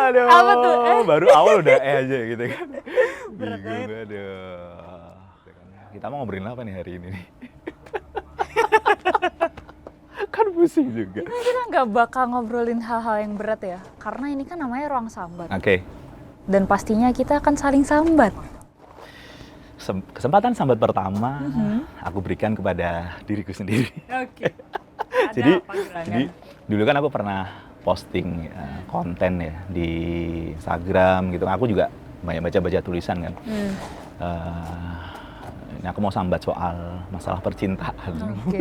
Aduh, Apa tuh? baru awal udah aja gitu kan. Berat Bingung, banget. aduh. Kita mau ngobrolin apa nih hari ini nih? Kan pusing juga. Kita nggak bakal ngobrolin hal-hal yang berat ya, karena ini kan namanya ruang sambat. Oke. Dan pastinya kita akan saling sambat. Kesempatan sambat pertama aku berikan kepada diriku sendiri. Oke. Jadi dulu kan aku pernah posting konten ya di Instagram gitu. Aku juga banyak baca-baca tulisan kan. Ini aku mau sambat soal masalah percintaan. Oke.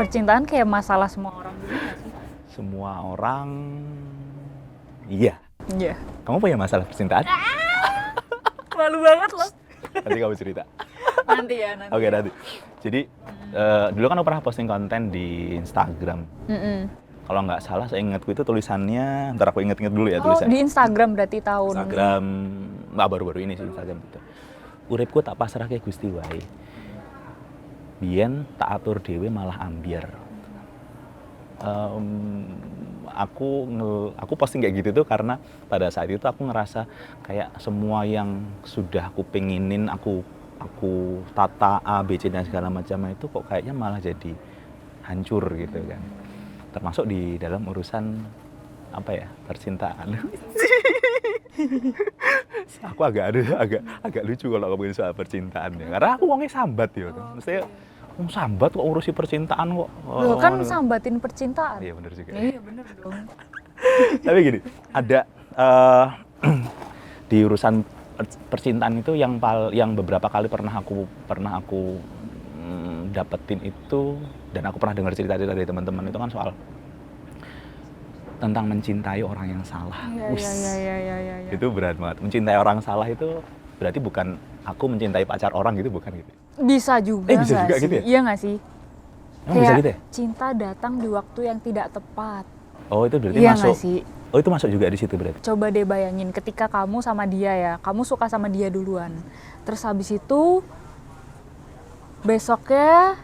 Percintaan kayak masalah semua orang dulu nggak sih? Semua orang, iya. Iya. Kamu punya masalah percintaan? Malu banget loh. Nanti kamu cerita. Nanti ya, nanti. Oke, nanti. Jadi dulu kan aku pernah posting konten di Instagram. Kalau nggak salah, saya ingatku itu tulisannya, ntar aku inget-inget dulu ya Oh, tulisannya. di Instagram berarti tahun. Instagram, baru-baru ini sih Instagram itu. Uripku tak pasrah ke Gusti wae. Biyen tak atur dhewe malah ambyar. Aku posting kayak gitu tuh karena pada saat itu aku ngerasa kayak semua yang sudah aku pengenin, aku tata A, B, C dan segala macam itu kok kayaknya malah jadi hancur gitu kan. Termasuk di dalam urusan apa ya, percintaan. Aku agak lucu kalau ngomongin soal percintaan ya. Karena aku wongnya sambat ya. Maksudnya sambat kok urusi percintaan kok. Loh, kan sambatin percintaan. Iya benar juga. Iya benar dong. Tapi gini, ada di urusan percintaan itu yang beberapa kali pernah aku dapetin itu, dan aku pernah dengar cerita dari teman-teman itu kan soal tentang mencintai orang yang salah. Iya. Itu berat banget. Mencintai orang salah itu berarti bukan aku mencintai pacar orang gitu, bukan gitu. Bisa juga Bisa juga sih? gitu ya? Iya nggak sih? Emang bisa gitu ya? Cinta datang di waktu yang tidak tepat. Oh, itu berarti Iya masuk. nggak sih? Oh, itu masuk juga di situ berarti. Coba deh bayangin ketika kamu sama dia ya, kamu suka sama dia duluan. Terus habis itu besoknya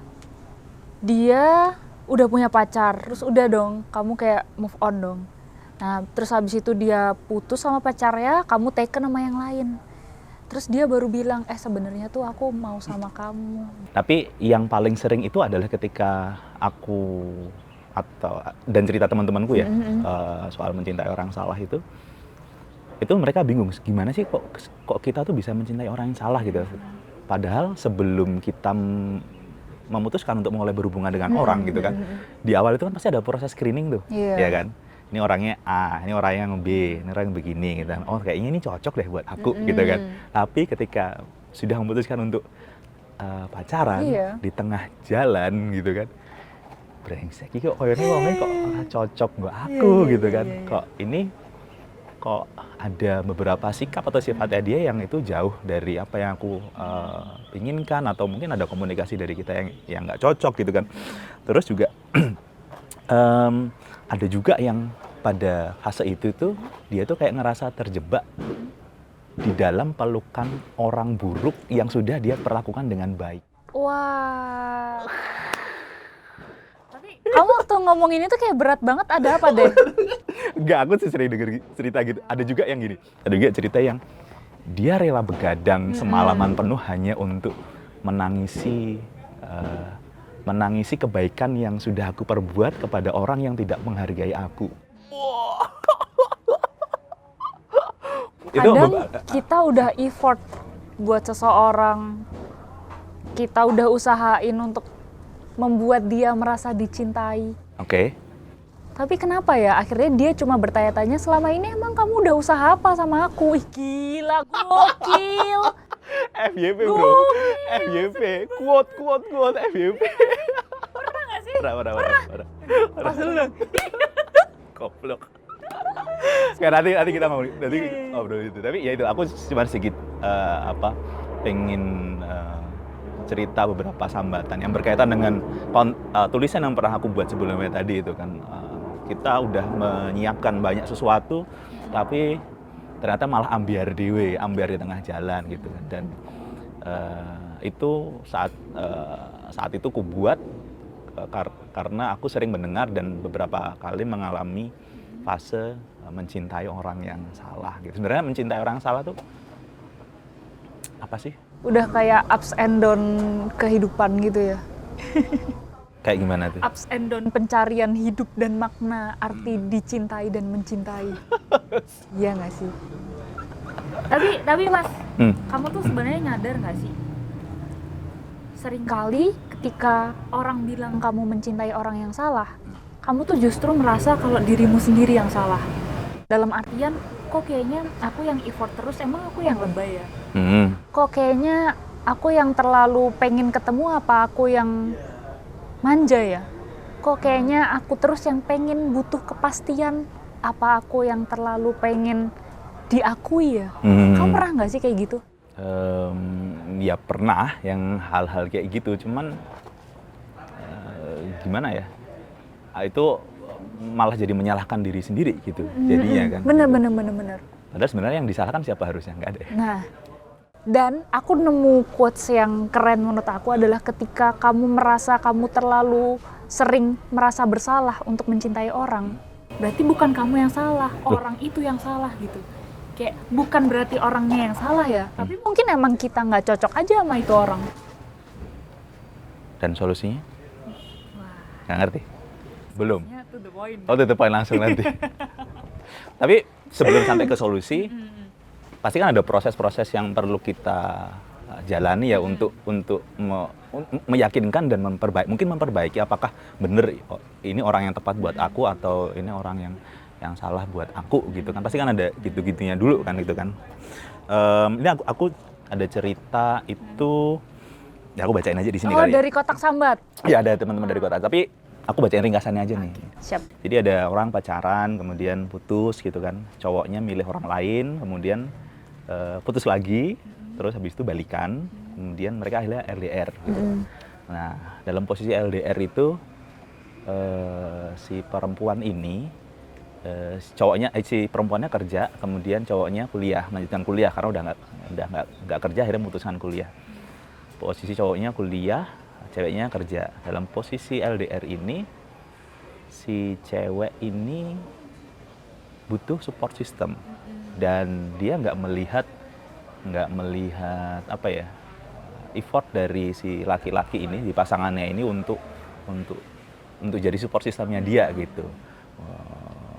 dia udah punya pacar, terus udah dong, kamu kayak move on dong. Nah, terus habis itu dia putus sama pacarnya, kamu taken sama yang lain. Terus dia baru bilang, sebenarnya tuh aku mau sama kamu. Tapi yang paling sering itu adalah ketika aku dan cerita teman-temanku ya, soal mencintai orang salah itu mereka bingung, gimana sih kok kita tuh bisa mencintai orang yang salah gitu. Padahal sebelum kita memutuskan untuk mulai berhubungan dengan orang gitu kan, di awal itu kan pasti ada proses screening tuh, ya kan. Ini orangnya A, ini orangnya yang B, ini orang yang begini gitu kan. Oh, kayaknya ini cocok deh buat aku gitu kan. Tapi ketika sudah memutuskan untuk pacaran di tengah jalan gitu kan, brengsek iki kok koyone wonge kok ora cocok mbak aku gitu kan. Kok ada beberapa sikap atau sifatnya dia yang itu jauh dari apa yang aku inginkan, atau mungkin ada komunikasi dari kita yang nggak cocok gitu kan. Terus juga ada juga yang pada fase itu tuh dia tuh kayak ngerasa terjebak di dalam pelukan orang buruk yang sudah dia perlakukan dengan baik. Wah. Tapi kamu waktu ngomongin itu kayak berat banget, ada apa deh? Enggak, aku sih sering denger cerita gitu. Ada juga yang gini, ada juga cerita yang dia rela begadang semalaman penuh hanya untuk menangisi kebaikan yang sudah aku perbuat kepada orang yang tidak menghargai aku. Kadang kita udah effort buat seseorang, kita udah usahain untuk membuat dia merasa dicintai. Oke. Tapi kenapa ya akhirnya dia cuma bertanya-tanya, selama ini emang kamu udah usaha apa sama aku? Ih gila, gokil. FYP bro, FYP, quote FYP. Pernah gak sih? Pernah. Pas dulu. Goblok. Sekarang nanti kita ngobrol itu. Tapi ya itu, aku cuma sedikit pengen cerita beberapa sambatan yang berkaitan dengan tulisan yang pernah aku buat sebelumnya tadi itu kan. Kita udah menyiapkan banyak sesuatu, tapi ternyata malah ambiar di tengah jalan gitu kan. Dan itu saat itu ku buat karena aku sering mendengar dan beberapa kali mengalami fase mencintai orang yang salah gitu. Sebenarnya mencintai orang yang salah tuh apa sih? Udah kayak ups and down kehidupan gitu ya. Kayak gimana tuh? Ups and down pencarian hidup dan makna arti dicintai dan mencintai. Iya nggak sih? Tapi Mas, kamu tuh sebenarnya nyadar nggak sih? Seringkali ketika orang bilang kamu mencintai orang yang salah, kamu tuh justru merasa kalau dirimu sendiri yang salah. Dalam artian, kok kayaknya aku yang effort terus, emang aku yang lebay ya? Kok kayaknya aku yang terlalu pengen ketemu, apa aku yang manja ya? Kok kayaknya aku terus yang pengen butuh kepastian, apa aku yang terlalu pengen diakui ya? Kamu pernah nggak sih kayak gitu? Ya pernah yang hal-hal kayak gitu, cuman gimana ya? Itu malah jadi menyalahkan diri sendiri gitu jadinya kan. Bener. Padahal sebenarnya yang disalahkan siapa harusnya? Nggak ada. Nah, dan aku nemu quotes yang keren menurut aku adalah ketika kamu merasa kamu terlalu sering merasa bersalah untuk mencintai orang, berarti bukan kamu yang salah, orang itu yang salah gitu. Kayak bukan berarti orangnya yang salah ya, tapi mungkin emang kita nggak cocok aja sama itu orang. Dan solusinya? Wah, Nggak ngerti? Belum? ya to the point. Oh, to the point langsung nanti. Tapi sebelum sampai ke solusi, pasti kan ada proses-proses yang perlu kita jalani ya untuk meyakinkan dan mungkin memperbaiki apakah benar ini orang yang tepat buat aku atau ini orang yang salah buat aku gitu kan. Pasti kan ada gitu-gitunya dulu kan gitu kan. Ini aku ada cerita itu, ya aku bacain aja di sini kali. Oh, dari kotak sambat? Ya ada teman-teman dari kotak, tapi aku bacain ringkasannya aja nih. Siap. Jadi ada orang pacaran, kemudian putus gitu kan. Cowoknya milih orang lain, kemudian putus lagi, terus habis itu balikan, kemudian mereka akhirnya LDR gitu. Nah, dalam posisi LDR itu si perempuan ini, si perempuannya kerja, kemudian cowoknya melanjutkan kuliah karena udah nggak kerja, akhirnya memutuskan kuliah. Posisi cowoknya kuliah, ceweknya kerja. Dalam posisi LDR ini, si cewek ini butuh support system dan dia nggak melihat apa ya, effort dari si laki-laki ini, di pasangannya ini untuk jadi support systemnya dia gitu.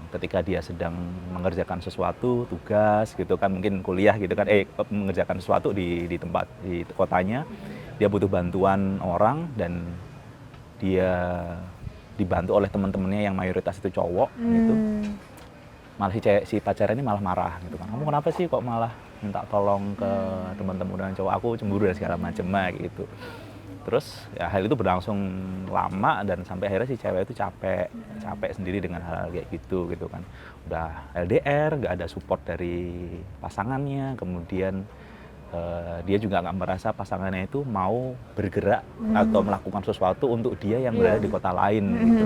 Ketika dia sedang mengerjakan sesuatu, tugas gitu kan, mungkin kuliah gitu kan, mengerjakan sesuatu di kotanya, dia butuh bantuan orang dan dia dibantu oleh teman-temannya yang mayoritas itu cowok gitu. Malah si pacarnya ini malah marah gitu kan, kamu kenapa sih kok malah minta tolong ke teman-teman cowok, aku cemburu dan segala macam gitu. Terus ya hal itu berlangsung lama dan sampai akhirnya si cewek itu capek sendiri dengan hal-hal kayak gitu kan. Udah LDR, nggak ada support dari pasangannya, kemudian dia juga nggak merasa pasangannya itu mau bergerak atau melakukan sesuatu untuk dia yang berada di kota lain gitu.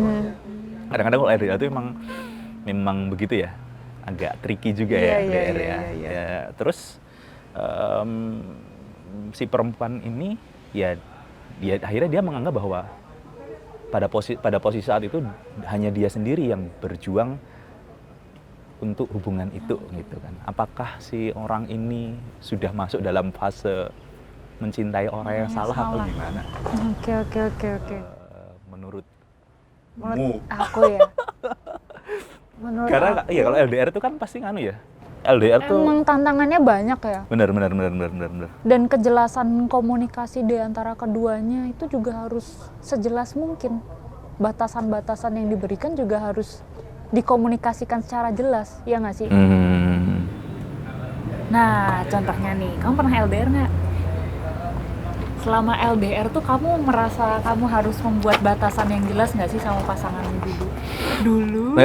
Kadang-kadang kalau LDR itu memang begitu ya, agak tricky juga ya LDR ya. Terus si perempuan ini ya akhirnya dia menganggap bahwa pada posisi saat itu hanya dia sendiri yang berjuang untuk hubungan itu gitu kan. Apakah si orang ini sudah masuk dalam fase mencintai orang yang salah atau gimana? Oke. Menurut aku ya. Karena iya kalau LDR itu kan pasti ya. LDR tuh emang tantangannya banyak ya. Benar. Dan kejelasan komunikasi di antara keduanya itu juga harus sejelas mungkin. Batasan-batasan yang diberikan juga harus dikomunikasikan secara jelas, ya nggak sih? Nah, contohnya nih, kamu pernah LDR nggak? Selama LDR tuh kamu merasa kamu harus membuat batasan yang jelas nggak sih sama pasanganmu dulu?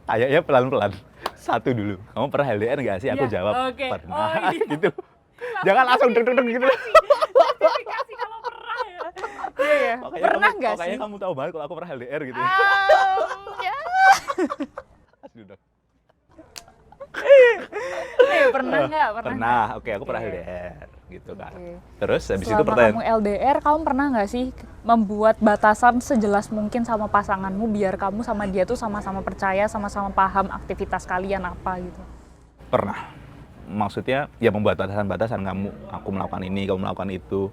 Kayaknya pelan-pelan. Satu dulu, kamu pernah LDR nggak sih? Aku jawab pernah. Gitu. Jangan langsung deng gitu. Justifikasi kalau pernah ya. Iya. Pernah nggak sih? Kayaknya kamu tahu banget kalau aku pernah LDR gitu. Ya. Asli dong. Pernah nggak? Pernah. Oke, aku pernah LDR. gitu kan. Oke. Terus habis itu Selama pertanyaan, kamu LDR, kamu pernah nggak sih membuat batasan sejelas mungkin sama pasanganmu biar kamu sama dia tuh sama-sama percaya, sama-sama paham aktivitas kalian apa gitu? pernah. Maksudnya ya membuat batasan-batasan, aku melakukan ini, kamu melakukan itu.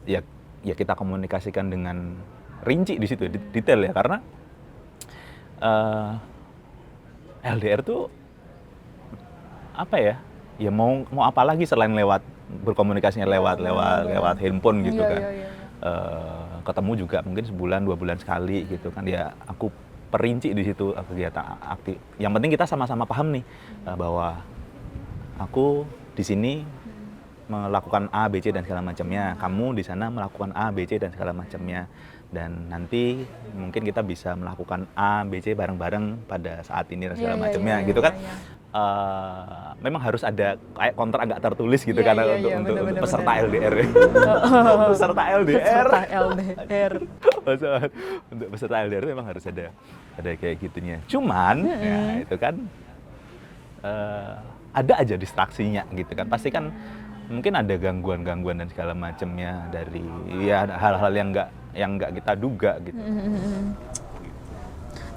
Ya kita komunikasikan dengan rinci di situ, detail ya, karena LDR tuh apa ya? Ya mau apa lagi selain berkomunikasinya lewat handphone gitu kan. Iya. Ketemu juga mungkin sebulan 2 bulan sekali gitu kan, ya aku perinci di situ kegiatan aktif. Yang penting kita sama-sama paham nih bahwa aku di sini melakukan A, B, C dan segala macamnya. Kamu di sana melakukan A, B, C dan segala macamnya. Dan nanti mungkin kita bisa melakukan A, B, C bareng-bareng pada saat ini dan segala macamnya gitu kan. Memang harus ada kayak kontrak agak tertulis gitu kan untuk peserta LDR. Peserta LDR. Untuk peserta LDR memang harus ada kayak gitunya. Cuman ya itu kan ada aja distraksinya gitu kan. Pasti kan mungkin ada gangguan-gangguan dan segala macamnya dari ya hal-hal yang nggak kita duga gitu.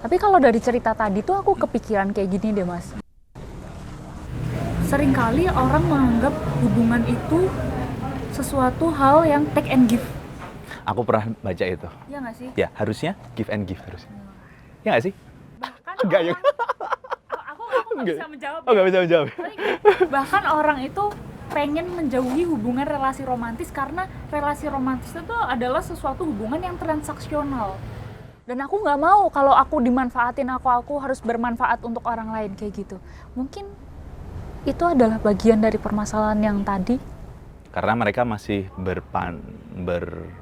Tapi kalau dari cerita tadi tuh aku kepikiran kayak gini deh Mas. Seringkali orang menganggap hubungan itu sesuatu hal yang take and give. Aku pernah baca itu. Iya nggak sih? Ya harusnya give and give harusnya. Ya nggak sih? Bahkan Enggak ya. Aku nggak bisa menjawab. Oh nggak bisa menjawab. Bahkan orang itu pengen menjauhi hubungan relasi romantis karena relasi romantis itu adalah sesuatu hubungan yang transaksional. Dan aku nggak mau kalau aku dimanfaatin, aku harus bermanfaat untuk orang lain kayak gitu. Mungkin itu adalah bagian dari permasalahan yang tadi. Karena mereka masih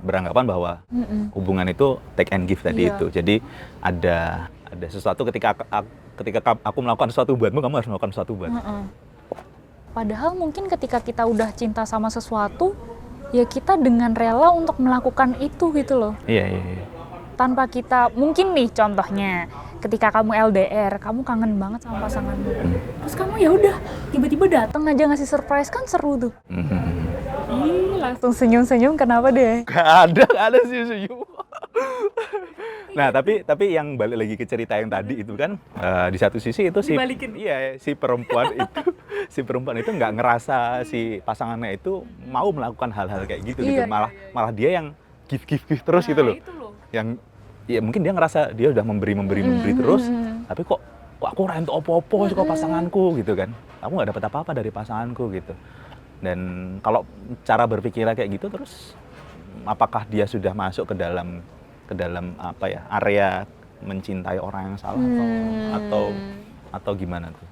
beranggapan bahwa hubungan itu take and give tadi itu. Jadi ada sesuatu ketika aku melakukan sesuatu buatmu, kamu harus melakukan sesuatu buatmu. Padahal mungkin ketika kita udah cinta sama sesuatu, ya kita dengan rela untuk melakukan itu gitu loh. Iya. Tanpa kita, mungkin nih contohnya, ketika kamu LDR, kamu kangen banget sama pasanganmu. Terus kamu ya udah tiba-tiba datang aja ngasih surprise, kan seru tuh. Ih, langsung senyum-senyum, kenapa deh? Gak ada senyum. Nah, tapi yang balik lagi ke cerita yang tadi itu kan, di satu sisi itu si perempuan itu nggak ngerasa si pasangannya itu mau melakukan hal-hal kayak gitu. Malah dia yang give terus gitu loh. Yang ya mungkin dia ngerasa dia udah memberi terus, tapi kok aku ora entuk opo-opo saka pasanganku gitu kan. Aku nggak dapat apa-apa dari pasanganku gitu. Dan kalau cara berpikirnya kayak gitu, terus apakah dia sudah masuk ke dalam apa ya, area mencintai orang yang salah atau gimana tuh?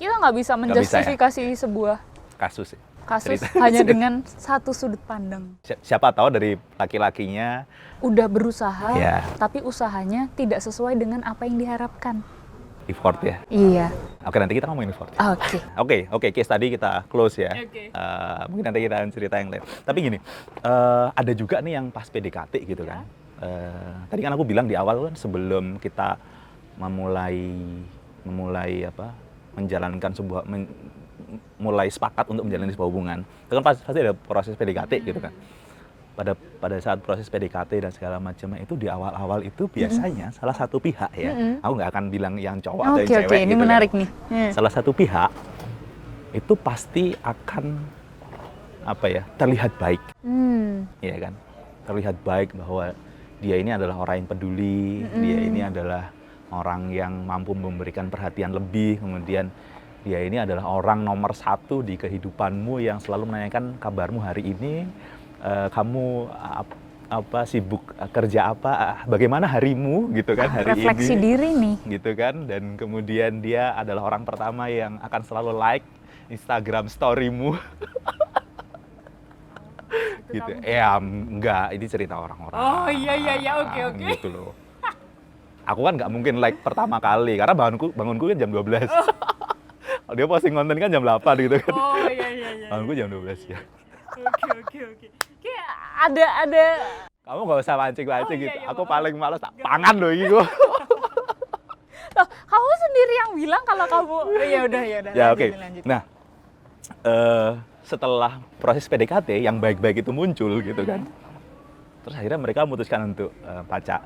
Kita nggak bisa menjustifikasi sebuah kasus hanya dengan satu sudut pandang. Siapa tahu dari laki-lakinya udah berusaha, tapi usahanya tidak sesuai dengan apa yang diharapkan. Effort ya? Iya. Oke, nanti kita ngomongin effort. Oke, case tadi kita close ya. Mungkin nanti kita cerita yang lain. Tapi gini, ada juga nih yang pas PDKT gitu kan. Tadi kan aku bilang di awal kan, sebelum kita memulai menjalankan mulai sepakat untuk menjalani sebuah hubungan, itu kan pasti ada proses PDKT gitu kan. Pada saat proses PDKT dan segala macamnya itu di awal-awal itu biasanya salah satu pihak ya, aku nggak akan bilang yang cowok atau yang cewek. Oke, ini gitu menarik kan. nih. Salah satu pihak itu pasti akan terlihat baik, ya kan, terlihat baik bahwa dia ini adalah orang yang peduli, dia ini adalah orang yang mampu memberikan perhatian lebih, kemudian dia ini adalah orang nomor 1 di kehidupanmu yang selalu menanyakan kabarmu hari ini, kamu sibuk kerja apa, bagaimana harimu gitu kan hari refleksi ini. Diri nih. Gitu kan, dan kemudian dia adalah orang pertama yang akan selalu like Instagram story-mu. Gitu. Enggak, ini cerita orang-orang. Oh iya, oke. Gitu loh. Aku kan nggak mungkin like pertama kali, karena bangunku kan jam 12. Dia posting konten kan jam 8 gitu kan. Oh iya. Bangunku jam 12 ya. Oke. Kayak ada. Kamu nggak usah mancing-mancing gitu. Iya, Aku paling males tak pangan loh ini gua. Loh, kamu sendiri yang bilang kalau kamu ya udah. Ya oke. Lanjut. Nah, setelah proses PDKT yang baik-baik itu muncul gitu kan. Terus akhirnya mereka memutuskan untuk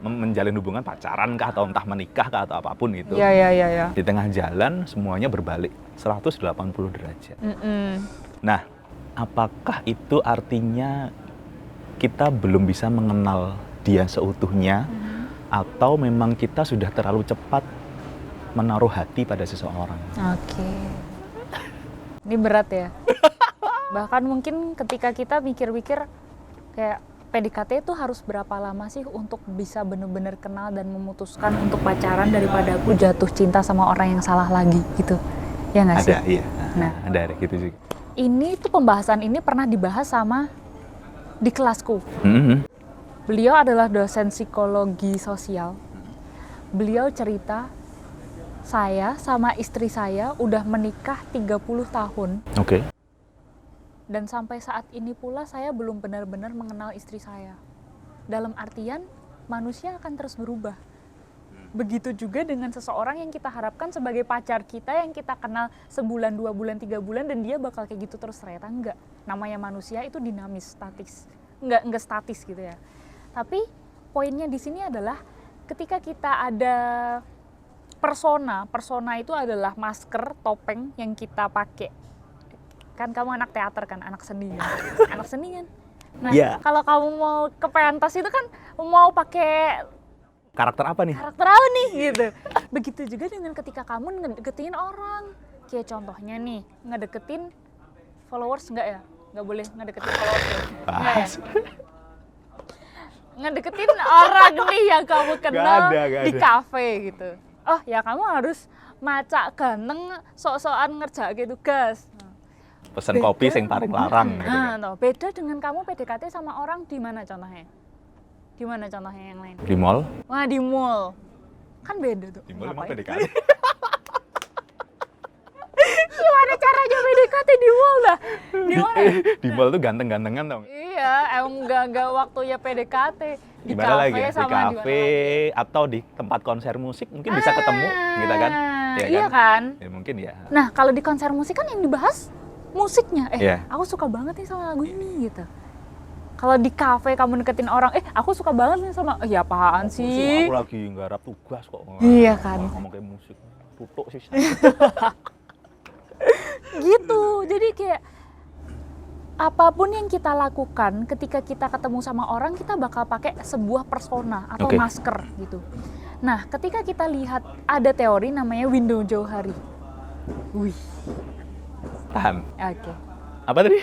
menjalin hubungan pacaran kah atau entah menikah kah atau apapun gitu. Iya. Di tengah jalan semuanya berbalik 180 derajat. Nah, apakah itu artinya kita belum bisa mengenal dia seutuhnya atau memang kita sudah terlalu cepat menaruh hati pada seseorang? Oke. Ini berat ya. Bahkan mungkin ketika kita mikir-mikir kayak PDKT itu harus berapa lama sih untuk bisa benar-benar kenal dan memutuskan untuk pacaran daripada aku jatuh cinta sama orang yang salah lagi gitu. Ya nggak sih? Ada, iya. Nah, ada gitu sih. ini tuh pembahasan ini pernah dibahas sama di kelasku. Beliau adalah dosen psikologi sosial. Beliau cerita, saya sama istri saya udah menikah 30 tahun. Oke. Dan sampai saat ini pula saya belum benar-benar mengenal istri saya. Dalam artian, manusia akan terus berubah. Begitu juga dengan seseorang yang kita harapkan sebagai pacar kita, yang kita kenal sebulan, 2 bulan, 3 bulan, dan dia bakal kayak gitu terus, ternyata enggak. Namanya manusia itu dinamis, statis. Enggak statis gitu ya. Tapi poinnya di sini adalah ketika kita ada persona itu adalah masker, topeng yang kita pakai. Kan kamu anak teater kan, anak seni kan? Anak seni kan? Nah, Kalau kamu mau ke pentas itu kan mau pakai karakter apa nih? Karakter apa nih gitu. Begitu juga dengan ketika kamu ngedeketin orang. Kayak contohnya nih, ngedeketin followers enggak ya? Enggak boleh ngedeketin followers ya? Enggak ya? Ngedeketin orang nih yang kamu kenal di kafe gitu. Oh ya kamu harus macak ganteng, sok-sokan ngerjain tugas. Pesan kopi yang paling larang gitu kan. Nah, beda dengan kamu PDKT sama orang di mana contohnya? Di mana contohnya yang lain? Di mall? Wah, di mall. Kan beda tuh. Di mall emang PDKT. Gimana caranya PDKT di mall dah? Di mana? Di mall tuh ganteng-gantengan dong. Iya, emang enggak waktunya PDKT. Di Gimana kafe lagi? sama di kafe atau di tempat konser musik mungkin bisa ketemu gitu kan? Ya, iya kan? Ya mungkin ya. Nah, kalau di konser musik kan yang dibahas musiknya. Yeah. Aku suka banget nih sama lagu ini gitu. Kalau di kafe kamu deketin orang, aku suka banget nih sama, ya apaan sih? Aku lagi nggarap tugas kok. Iya kan? Ngomong kayak musik, tutuk sih. Gitu, jadi kayak apapun yang kita lakukan ketika kita ketemu sama orang, kita bakal pakai sebuah persona atau masker gitu. Nah, ketika kita lihat ada teori namanya window jauh hari. Wih. Paham. Oke. Apa tadi?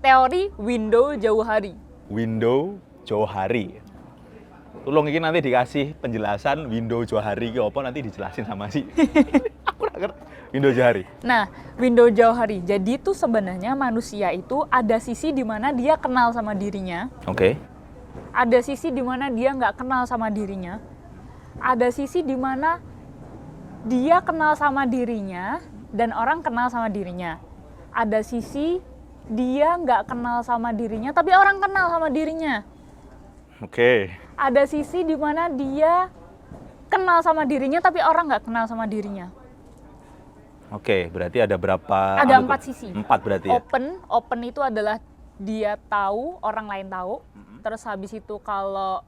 Teori window jauh hari. Window jauh hari. Tolong ini nanti dikasih penjelasan window jauh hari apa nanti dijelasin sama si. Aku nggak ngerti. Window jauh hari. Nah, window jauh hari. Jadi tuh sebenarnya manusia itu ada sisi di mana dia kenal sama dirinya. Oke. Ada sisi di mana dia nggak kenal sama dirinya. Ada sisi di mana dia kenal sama dirinya dan orang kenal sama dirinya. Ada sisi dia nggak kenal sama dirinya, tapi orang kenal sama dirinya. Oke. Ada sisi di mana dia kenal sama dirinya, tapi orang nggak kenal sama dirinya. Oke, berarti ada berapa? Ada 4 sisi. 4 berarti ya? Open itu adalah dia tahu, orang lain tahu. Terus habis itu kalau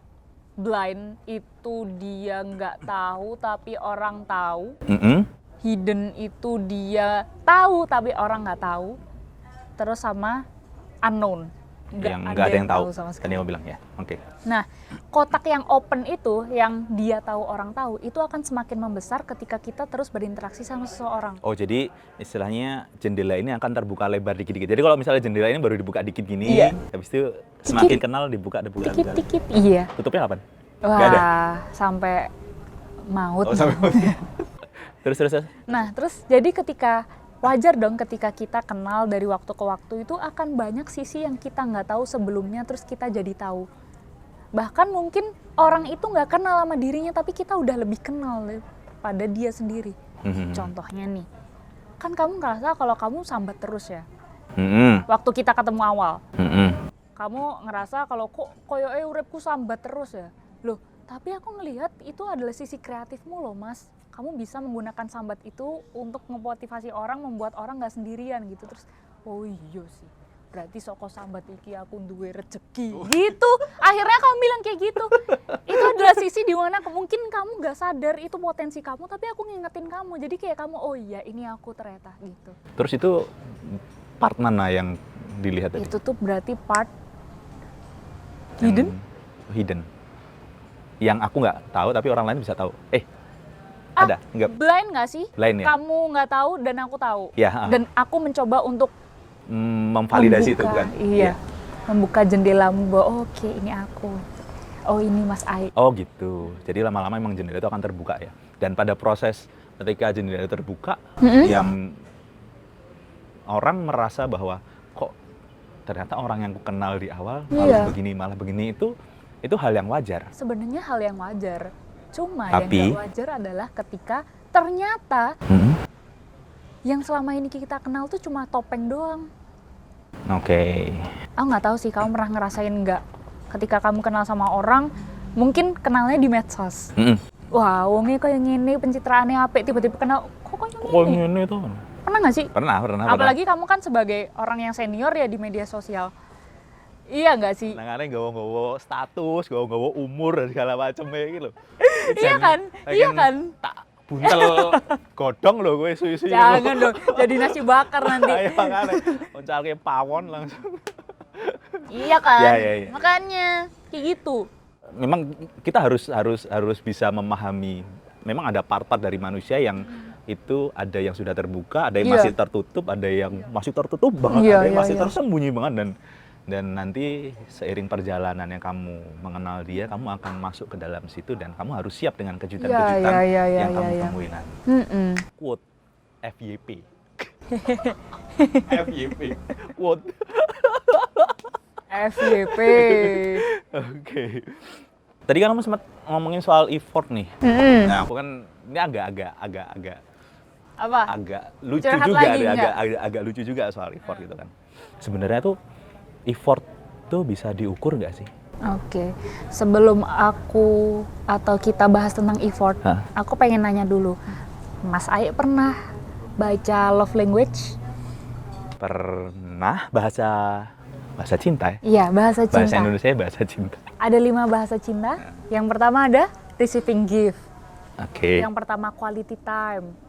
blind itu dia nggak tahu, tapi orang tahu. Hidden itu dia tahu tapi orang nggak tahu. Terus sama unknown, nggak ada yang tahu sama sekali. Tadi mau bilang ya. Oke. Nah, kotak yang open itu, yang dia tahu orang tahu, itu akan semakin membesar ketika kita terus berinteraksi sama seseorang. Oh, jadi istilahnya jendela ini akan terbuka lebar dikit-dikit. Jadi kalau misalnya jendela ini baru dibuka dikit gini, habis itu semakin kenal dibuka. Dikit-dikit, iya. Tutupnya kapan? Wah, nggak ada? Sampai maut. Oh, sampai maut. Terus. Nah, terus jadi wajar dong ketika kita kenal dari waktu ke waktu itu akan banyak sisi yang kita nggak tahu sebelumnya, terus kita jadi tahu. Bahkan mungkin orang itu nggak kenal sama dirinya, tapi kita udah lebih kenal pada dia sendiri. Contohnya nih, kan kamu ngerasa kalau kamu sambat terus ya. Waktu kita ketemu awal, kamu ngerasa kalau kok koyoke uripku sambat terus ya. Loh, tapi aku ngelihat itu adalah sisi kreatifmu loh mas. Kamu bisa menggunakan sambat itu untuk memotivasi orang, membuat orang nggak sendirian gitu. Terus, oh iya sih, berarti soko sambat iki aku duwe rezeki gitu. Akhirnya kamu bilang kayak gitu. Itu adalah sisi di mana mungkin kamu gak sadar itu potensi kamu, tapi aku ngingetin kamu, jadi kayak kamu, oh iya ini aku ternyata gitu. Terus itu part mana yang dilihat tadi? Itu tuh berarti part hidden. Hidden. Yang aku nggak tahu tapi orang lain bisa tahu. Ada? Nggak? Blind nggak sih? Blind ya? Kamu nggak tahu dan aku tahu. Ya. Dan aku mencoba untuk memvalidasi itu kan? Iya. Membuka jendelamu bahwa oke, ini aku. Oh ini Mas Ai. Oh gitu. Jadi lama-lama emang jendela itu akan terbuka ya. Dan pada proses ketika jendela itu terbuka, yang orang merasa bahwa kok ternyata orang yang ku kenal di awal malah begini itu hal yang wajar. Sebenarnya hal yang wajar. Cuma tapi, yang gak wajar adalah ketika ternyata yang selama ini kita kenal tuh cuma topeng doang. Oke. Aku nggak tahu sih kamu pernah ngerasain nggak ketika kamu kenal sama orang, mungkin kenalnya di medsos. Wah, wongnya kayak gini, pencitraannya apik, tiba-tiba kenal, kok gini tuh. Pernah nggak sih? Pernah. Apalagi kamu kan sebagai orang yang senior ya di media sosial. Iya nggak sih? Nangannya gawa-gawa status, gawa-gawa umur dan segala macam gitu. Iya kan? Iya kan? Tak buntel godong loh gue suwi-suwi. Jangan dong, jadi nasi bakar nanti. Ayo makanya, oncalke pawon langsung. Iya kan? Ya. Makanya kayak gitu. Memang kita harus bisa memahami. Memang ada part-part dari manusia yang itu ada yang sudah terbuka, ada yang masih tertutup, ada yang masih tertutup banget, ada yang masih tersembunyi banget dan nanti seiring perjalanan yang kamu mengenal dia, kamu akan masuk ke dalam situ dan kamu harus siap dengan kejutan-kejutan yang kamu temui nanti. Quote FYP. FYP. Quote. FYP. Oke. Tadi kan kamu sempat ngomongin soal effort nih. Nah, aku kan ini agak Apa? Agak lucu Curhat juga, lagi, agak lucu juga soal effort gitu kan. Sebenarnya tuh effort tuh bisa diukur nggak sih? Oke. Sebelum aku atau kita bahas tentang effort, aku pengen nanya dulu. Mas Ai pernah baca love language? Pernah. Bahasa cinta ya? Iya, bahasa cinta. Bahasa Indonesia bahasa cinta. Ada 5 bahasa cinta. Yang pertama ada receiving gift. Oke. Yang pertama quality time.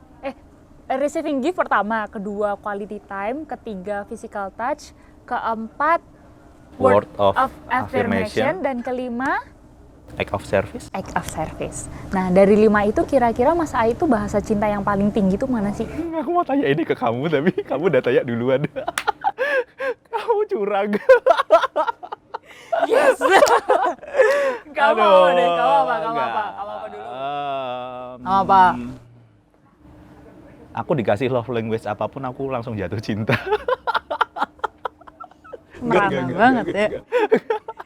Receiving gift pertama, kedua quality time, ketiga physical touch, keempat word of affirmation, dan kelima act of service. Act of service. Nah, dari 5 itu kira-kira Mas Ai itu bahasa cinta yang paling tinggi itu mana sih? Aku mau tanya ini ke kamu, tapi kamu udah tanya duluan. Kamu curang. Yes. Kamu apa deh? Kamu apa dulu? Kamu apa? Aku dikasih love language apapun, aku langsung jatuh cinta. Merana banget ya.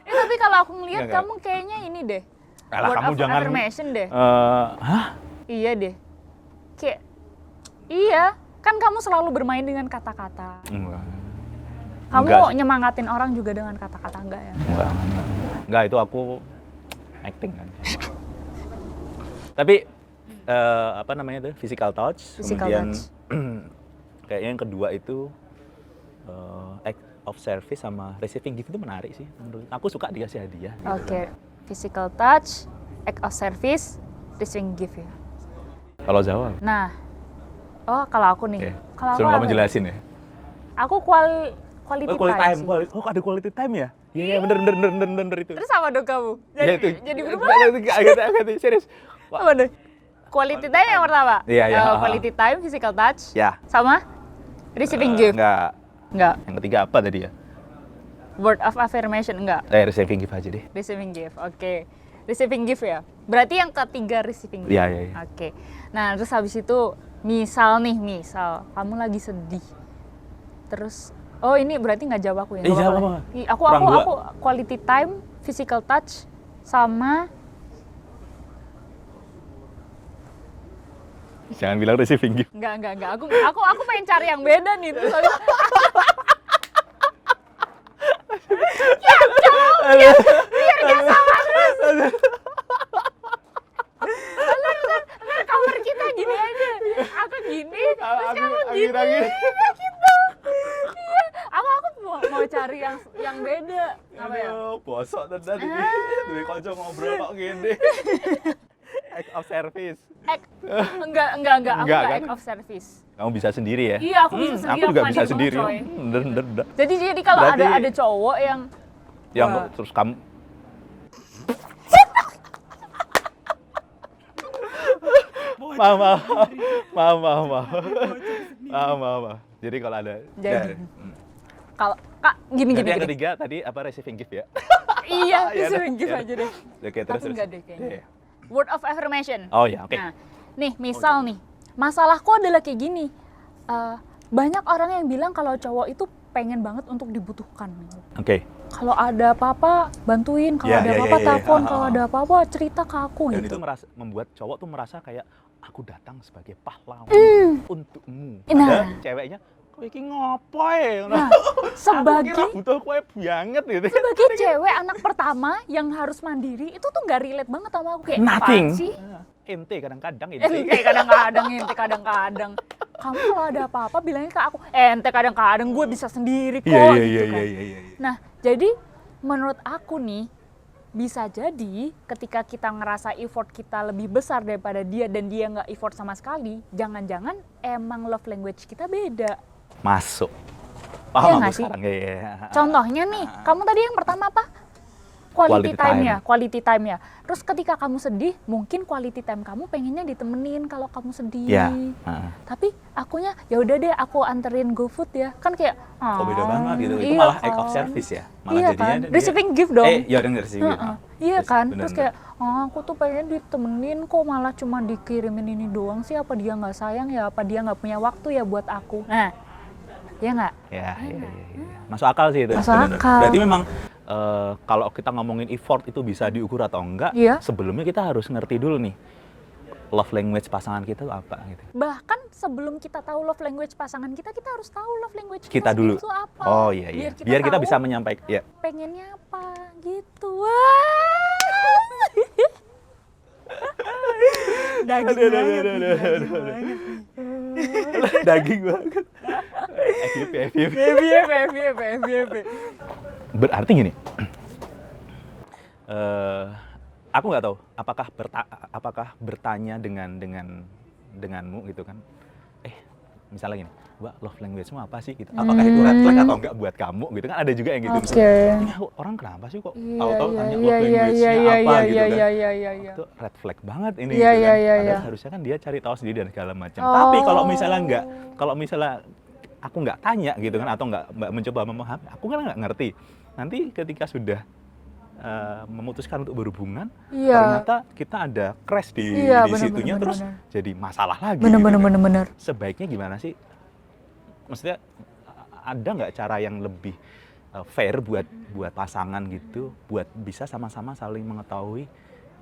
Tapi kalau aku ngeliat kamu kayaknya ini deh. Alah, word kamu of jangan affirmation deh. Hah? Iya deh. Kayak, iya. Kan kamu selalu bermain dengan kata-kata. Kamu nyemangatin orang juga dengan kata-kata, enggak ya? Enggak, itu aku acting kan. Tapi apa namanya itu? Physical touch. Kemudian kayaknya yang kedua itu act of service sama receiving gift itu menarik sih menurut aku. Suka dikasih hadiah gitu. Oke. Physical touch, act of service, receiving gift ya. Kalau Jawa? Nah, kalau aku nih. Kalau sebelum kamu jelasin ya. Aku quality time. Oh, ada quality time ya? Iya, bener itu. Terus apa dong kamu? Jadi berubah? Agak serius. Apa dong? Quality time yang pertama? Iya. Quality time, physical touch, ya. sama receiving gift? Enggak. Yang ketiga apa tadi ya? Word of affirmation, enggak? Receiving gift aja deh. Receiving gift, oke. Receiving gift ya? Berarti yang ketiga receiving gift? Iya. Oke. Nah, terus habis itu, misal kamu lagi sedih. Terus, ini berarti nggak jawab aku ya? Jawab. Aku quality time, physical touch, sama... Jangan bilang receiving gift. Enggak. Aku pengen cari yang beda nih. Terus biar gak sama terus. Ntar cover kita gini aja. Aku gini, terus kamu gini. Gitu. Iya. Mosok tenan iki. Duwe kanca ngobrol kok ngene. Act of service. Enggak, aku Enggak, enggak kan? act of service. Kamu bisa sendiri ya? Iya, aku bisa sendiri. Aku juga mandi bisa banget, sendiri. coy. Bener. Jadi kalau Berarti- ada cowok yang Wah. Terus kamu Maaf. Jadi kalau ada Jadi. kalau Kak gini. Jadi yang ketiga tadi apa receiving gift ya? Iya, Ya udah, sering gitu ya aja deh. Oke, Tapi enggak deh kayaknya. Iya. Word of affirmation. Oh ya, oke. Nah, nih misal nih, masalahku adalah kayak gini. Banyak orang yang bilang kalau cowok itu pengen banget untuk dibutuhkan. Oke. Kalau ada apa-apa bantuin, kalau Ya, ada ya, apa-apa ya. telepon, Ah, kalau ah. ada apa-apa cerita ke aku Dan gitu. itu membuat cowok tuh merasa kayak aku datang sebagai pahlawan untukmu. Nah. Ada ceweknya, kowe iki ngopoe? Nah, Aku kira sebagai butuh kowe banget gitu. sebagai cewek anak pertama yang harus mandiri itu tuh nggak relate banget sama aku kayak Nothing. apaan sih? Ente kadang-kadang Ente kadang-kadang. Kamu kalau ada apa-apa bilangnya ke aku. Ente kadang-kadang gue bisa sendiri kok gitu kan. Iya. Nah, jadi menurut aku nih bisa jadi ketika kita ngerasa effort kita lebih besar daripada dia dan dia nggak effort sama sekali, jangan-jangan emang love language kita beda. Masuk. Iya Paham nggak aku sih? sekarang ya. Contohnya nih, kamu tadi yang pertama apa? Quality time. Quality time ya. Terus ketika kamu sedih, mungkin quality time kamu pengennya ditemenin kalau kamu sedih. Ya. Tapi akunya ya udah deh aku anterin GoFood ya. Kan kayak Kok beda banget gitu. Itu iya malah kan? act of service ya. Malah Iya jadinya kan? dia- Receiving gift dong. ya udah receiving gift. Iya kan? Bener, Terus kayak aku tuh pengen ditemenin kok malah cuma dikirimin ini doang sih, apa dia nggak sayang ya, apa dia nggak punya waktu ya buat aku. Nah, ya nggak? Ya. Masuk akal sih itu. Masuk Bener. akal. Berarti memang kalau kita ngomongin effort itu bisa diukur atau enggak, Iya. sebelumnya kita harus ngerti dulu nih love language pasangan kita tuh apa gitu. Bahkan sebelum kita tahu love language pasangan kita harus tahu love language Kita dulu. itu apa. Oh iya. Biar kita tahu bisa menyampaikan ya. pengennya apa gitu. Wah. Daging Aduh, banget. aduh, nih, aduh, daging aduh. banget. Daging banget. FYP. FYP. Berarti gini, aku nggak tahu apakah bertanya denganmu gitu kan? Misalnya gini, Mbak, love language-mu apa sih? Gitu. Apakah itu red flag atau enggak buat kamu? Gitu kan ada juga yang gitu. Oke. Ini orang kenapa sih kok tahu-tahu tanya love language-nya apa gitu kan? Iya. Itu red flag banget ini Iya, gitu kan. iya. Padahal harusnya kan dia cari tahu sendiri dan segala macam. Tapi kalau misalnya aku nggak tanya gitu kan atau nggak mencoba memahami, aku kan nggak ngerti. Nanti ketika sudah memutuskan untuk berhubungan, Iya. ternyata kita ada crash di Iya, bener, situnya, bener, terus bener. jadi masalah lagi. gitu kan. Bener. Sebaiknya gimana sih? Maksudnya ada nggak cara yang lebih fair buat pasangan gitu, buat bisa sama-sama saling mengetahui,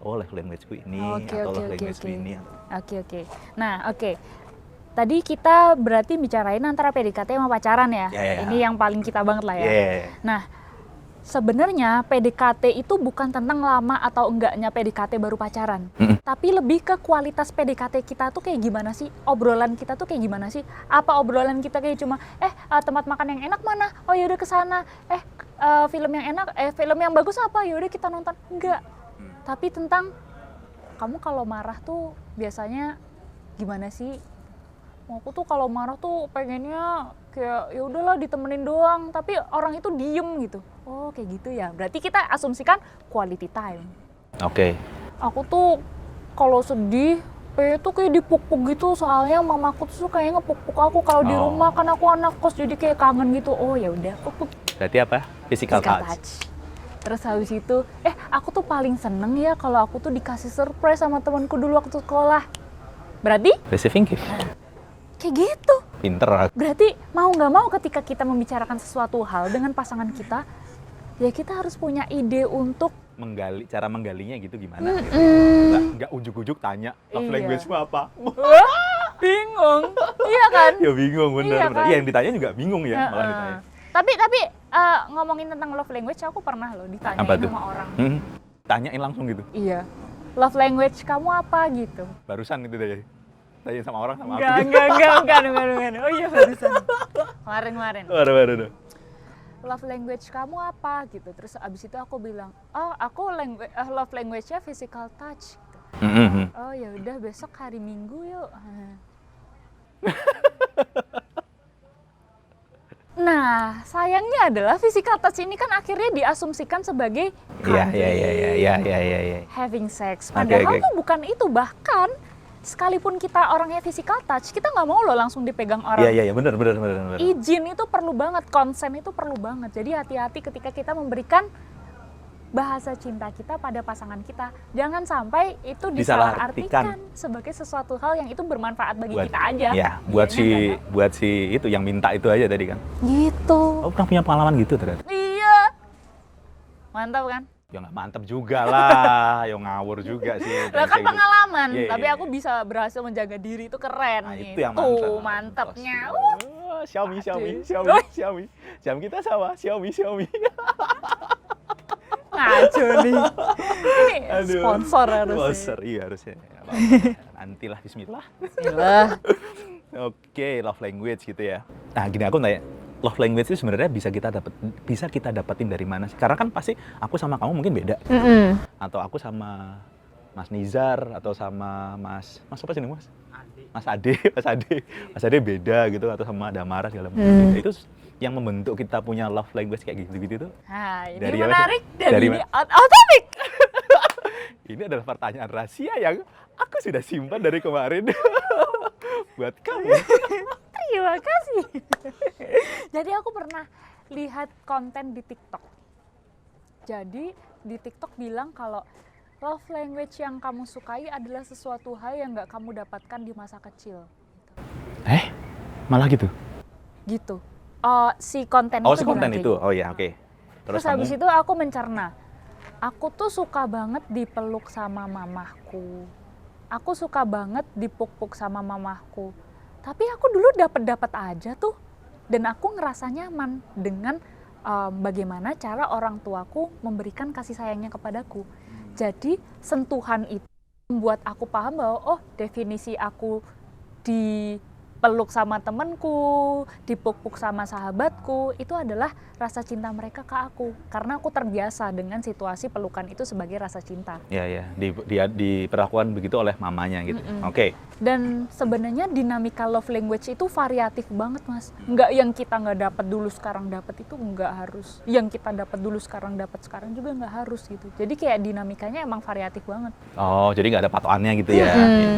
oh love language-ku ini atau love language-ku ini. Oke. Nah, oke. Tadi kita berarti bicarain antara PDKT sama pacaran ya. Ya. Ini yang paling kita banget lah ya. Yeah. Nah, sebenarnya PDKT itu bukan tentang lama atau enggaknya PDKT baru pacaran. Tapi lebih ke kualitas PDKT kita tuh kayak gimana sih? Obrolan kita tuh kayak gimana sih? Apa obrolan kita kayak cuma tempat makan yang enak mana? Oh yaudah ke sana. Film yang enak, film yang bagus apa? Yaudah kita nonton. Enggak. Tapi tentang kamu kalau marah tuh biasanya gimana sih? Aku tuh kalau marah tuh pengennya kayak ya udahlah ditemenin doang, tapi orang itu diem gitu. Oh kayak gitu ya. Berarti kita asumsikan quality time. Oke. Aku tuh kalau sedih tuh kayak dipuk-puk gitu, soalnya mamaku tuh kayak ngepuk-puk aku kalau di rumah, kan aku anak kos jadi kayak kangen gitu. Oh ya udah puk-puk. Berarti apa? Physical touch. Terus habis itu aku tuh paling seneng ya kalau aku tuh dikasih surprise sama temanku dulu waktu sekolah. Berarti Receiving gift. kayak gitu. Pinter. Berarti mau nggak mau ketika kita membicarakan sesuatu hal dengan pasangan kita, ya kita harus punya ide untuk Cara menggalinya gitu gimana? Gitu. Nggak ujuk-ujuk tanya love Iya. language-mu apa? bingung, iya kan? Ya bingung bener. Iya kan? Iya, yang ditanya juga bingung ya malah ditanya. Tapi ngomongin tentang love language, aku pernah loh ditanyain Apa tuh? sama orang. Tanyain langsung gitu. Iya, love language kamu apa gitu? Barusan gitu deh. Tanyain sama orang sama aku. Enggak. Oh iya barusan. Kemarin. Waduh. love language kamu apa gitu. Terus abis itu aku bilang, oh aku love language-nya physical touch. Oh ya udah besok hari Minggu yuk. Nah, sayangnya adalah physical touch ini kan akhirnya diasumsikan sebagai Iya. having sex. Padahal tuh bukan itu, bahkan sekalipun kita orangnya physical touch, kita nggak mau loh langsung dipegang orang. Iya, benar. Izin itu perlu banget, konsen itu perlu banget. Jadi hati-hati ketika kita memberikan bahasa cinta kita pada pasangan kita. Jangan sampai itu disalahartikan sebagai sesuatu hal yang itu bermanfaat bagi kita aja. Ya, buat si itu yang minta itu aja tadi kan. Gitu. Oh, pernah punya pengalaman gitu ternyata? Iya. Mantap kan? Ya nggak mantap juga lah, ya ngawur juga sih. Lah kan pengalaman, Iya, tapi iya. aku bisa berhasil menjaga diri itu keren. Nah, gitu. itu yang mantap. Mantapnya. Xiaomi. Jam kita sama, Xiaomi. Ngaco nih. Ini sponsor harusnya. Sponsor, iya harusnya. Nantilah, bismillah. Bismillah. Oke, love language gitu ya. Nah, gini aku nanya, love language itu sebenarnya bisa kita dapetin dari mana sih? Karena kan pasti aku sama kamu mungkin beda. Atau aku sama Mas Nizar atau sama Mas apa sih ini Mas? Mas Ade beda gitu, atau sama Damara segala macam. Itu yang membentuk kita punya love language kayak gitu tuh. Nah, ini Dari menarik dan dari ini out of topic. Ini adalah pertanyaan rahasia yang aku sudah simpan dari kemarin buat kamu. Terima kasih. Jadi aku pernah lihat konten di TikTok. Jadi di TikTok bilang kalau love language yang kamu sukai adalah sesuatu hal yang nggak kamu dapatkan di masa kecil. Malah gitu? Gitu. Si konten Oh, itu si konten bilang itu. kayak Oh ya, oke. Terus habis itu aku mencerna. Aku tuh suka banget dipeluk sama mamahku. Aku suka banget dipuk-puk sama mamahku. Tapi aku dulu dapat aja tuh. Dan aku ngerasa nyaman dengan bagaimana cara orang tuaku memberikan kasih sayangnya kepadaku. Jadi sentuhan itu membuat aku paham bahwa oh, definisi aku dipeluk sama temenku, dipuk-puk sama sahabatku, itu adalah rasa cinta mereka ke aku. Karena aku terbiasa dengan situasi pelukan itu sebagai rasa cinta. Ya. Dia diperlakukan begitu oleh mamanya gitu. Oke. Dan sebenarnya dinamika love language itu variatif banget, Mas. Nggak yang kita nggak dapat dulu sekarang dapat itu nggak harus. Yang kita dapat dulu sekarang dapat sekarang juga nggak harus gitu. Jadi kayak dinamikanya emang variatif banget. Oh, jadi nggak ada patokannya gitu ya?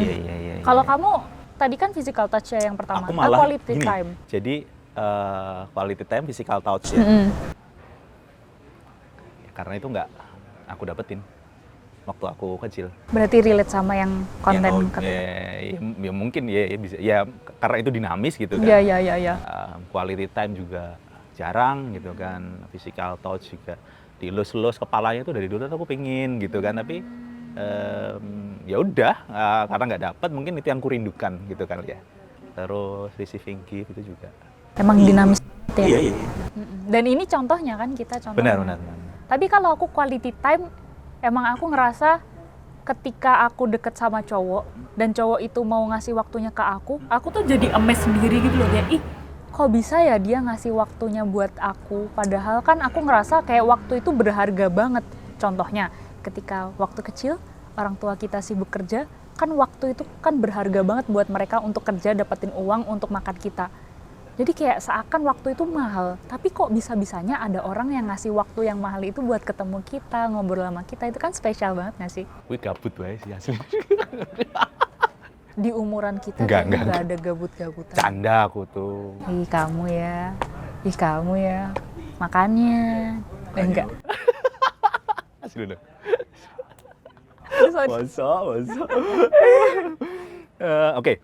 Iya. Kalau kamu tadi kan physical touch ya yang pertama. Aku malah quality gini, time. jadi quality time, physical touch ya. Karena itu nggak aku dapetin waktu aku kecil. Berarti relate sama yang konten Ya, mungkin ya bisa. Ya karena itu dinamis gitu kan. Iya. Quality time juga jarang gitu kan. Physical touch juga dielus-elus kepalanya itu dari dulu tuh aku pingin gitu kan. Tapi ya udah karena nggak dapet, mungkin itu yang kurindukan gitu kan ya. Terus receiving gift itu juga. Emang dinamis ya. Iya. Dan ini contohnya kan kita contohnya. Benar. Tapi kalau aku quality time, emang aku ngerasa ketika aku deket sama cowok dan cowok itu mau ngasih waktunya ke aku tuh jadi amazed sendiri gitu loh. Kayak, kok bisa ya dia ngasih waktunya buat aku? Padahal kan aku ngerasa kayak waktu itu berharga banget. Contohnya, ketika waktu kecil, orang tua kita sibuk kerja, kan waktu itu kan berharga banget buat mereka untuk kerja, dapetin uang untuk makan kita. Jadi kayak seakan waktu itu mahal, tapi kok bisa-bisanya ada orang yang ngasih waktu yang mahal itu buat ketemu kita, ngobrol sama kita, itu kan spesial banget gak sih? Wih, gabut banget sih asli. Di umuran kita Enggak. ada gabut-gabutan. Canda aku tuh. Ih kamu ya, makannya. Enggak. Asli dulu. Masa. Oke,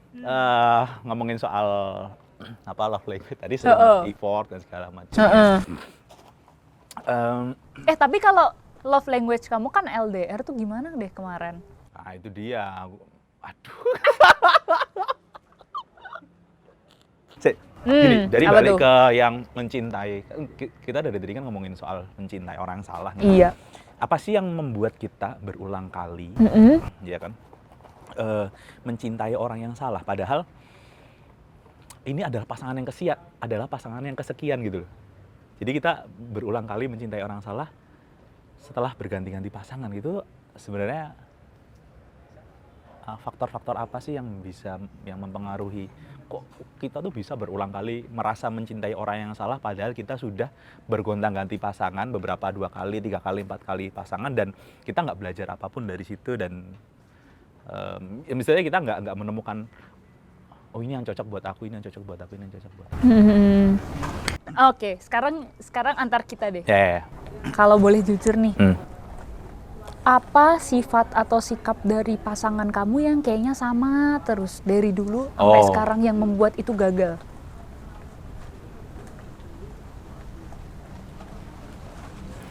ngomongin soal apa love language tadi sering effort dan segala macam. Tapi kalau love language kamu kan LDR tuh gimana deh kemarin? Nah itu dia. Aduh. Gini, dari balik ke yang mencintai. Kita dari tadi kan ngomongin soal mencintai orang salah. Iya. Apa sih yang membuat kita berulang kali, ya kan, mencintai orang yang salah? Padahal ini adalah pasangan yang kesekian gitu loh. Jadi kita berulang kali mencintai orang salah setelah berganti-ganti pasangan gitu. Sebenarnya faktor-faktor apa sih yang mempengaruhi kok kita tuh bisa berulang kali merasa mencintai orang yang salah padahal kita sudah bergonta-ganti pasangan beberapa 2 kali, 3 kali, 4 kali pasangan dan kita nggak belajar apapun dari situ dan ya misalnya kita nggak menemukan oh ini yang cocok buat aku, ini yang cocok buat aku, ini yang cocok buat aku. Oke, sekarang antar kita deh. Yeah. Kalau boleh jujur nih, apa sifat atau sikap dari pasangan kamu yang kayaknya sama terus dari dulu sampai sekarang yang membuat itu gagal?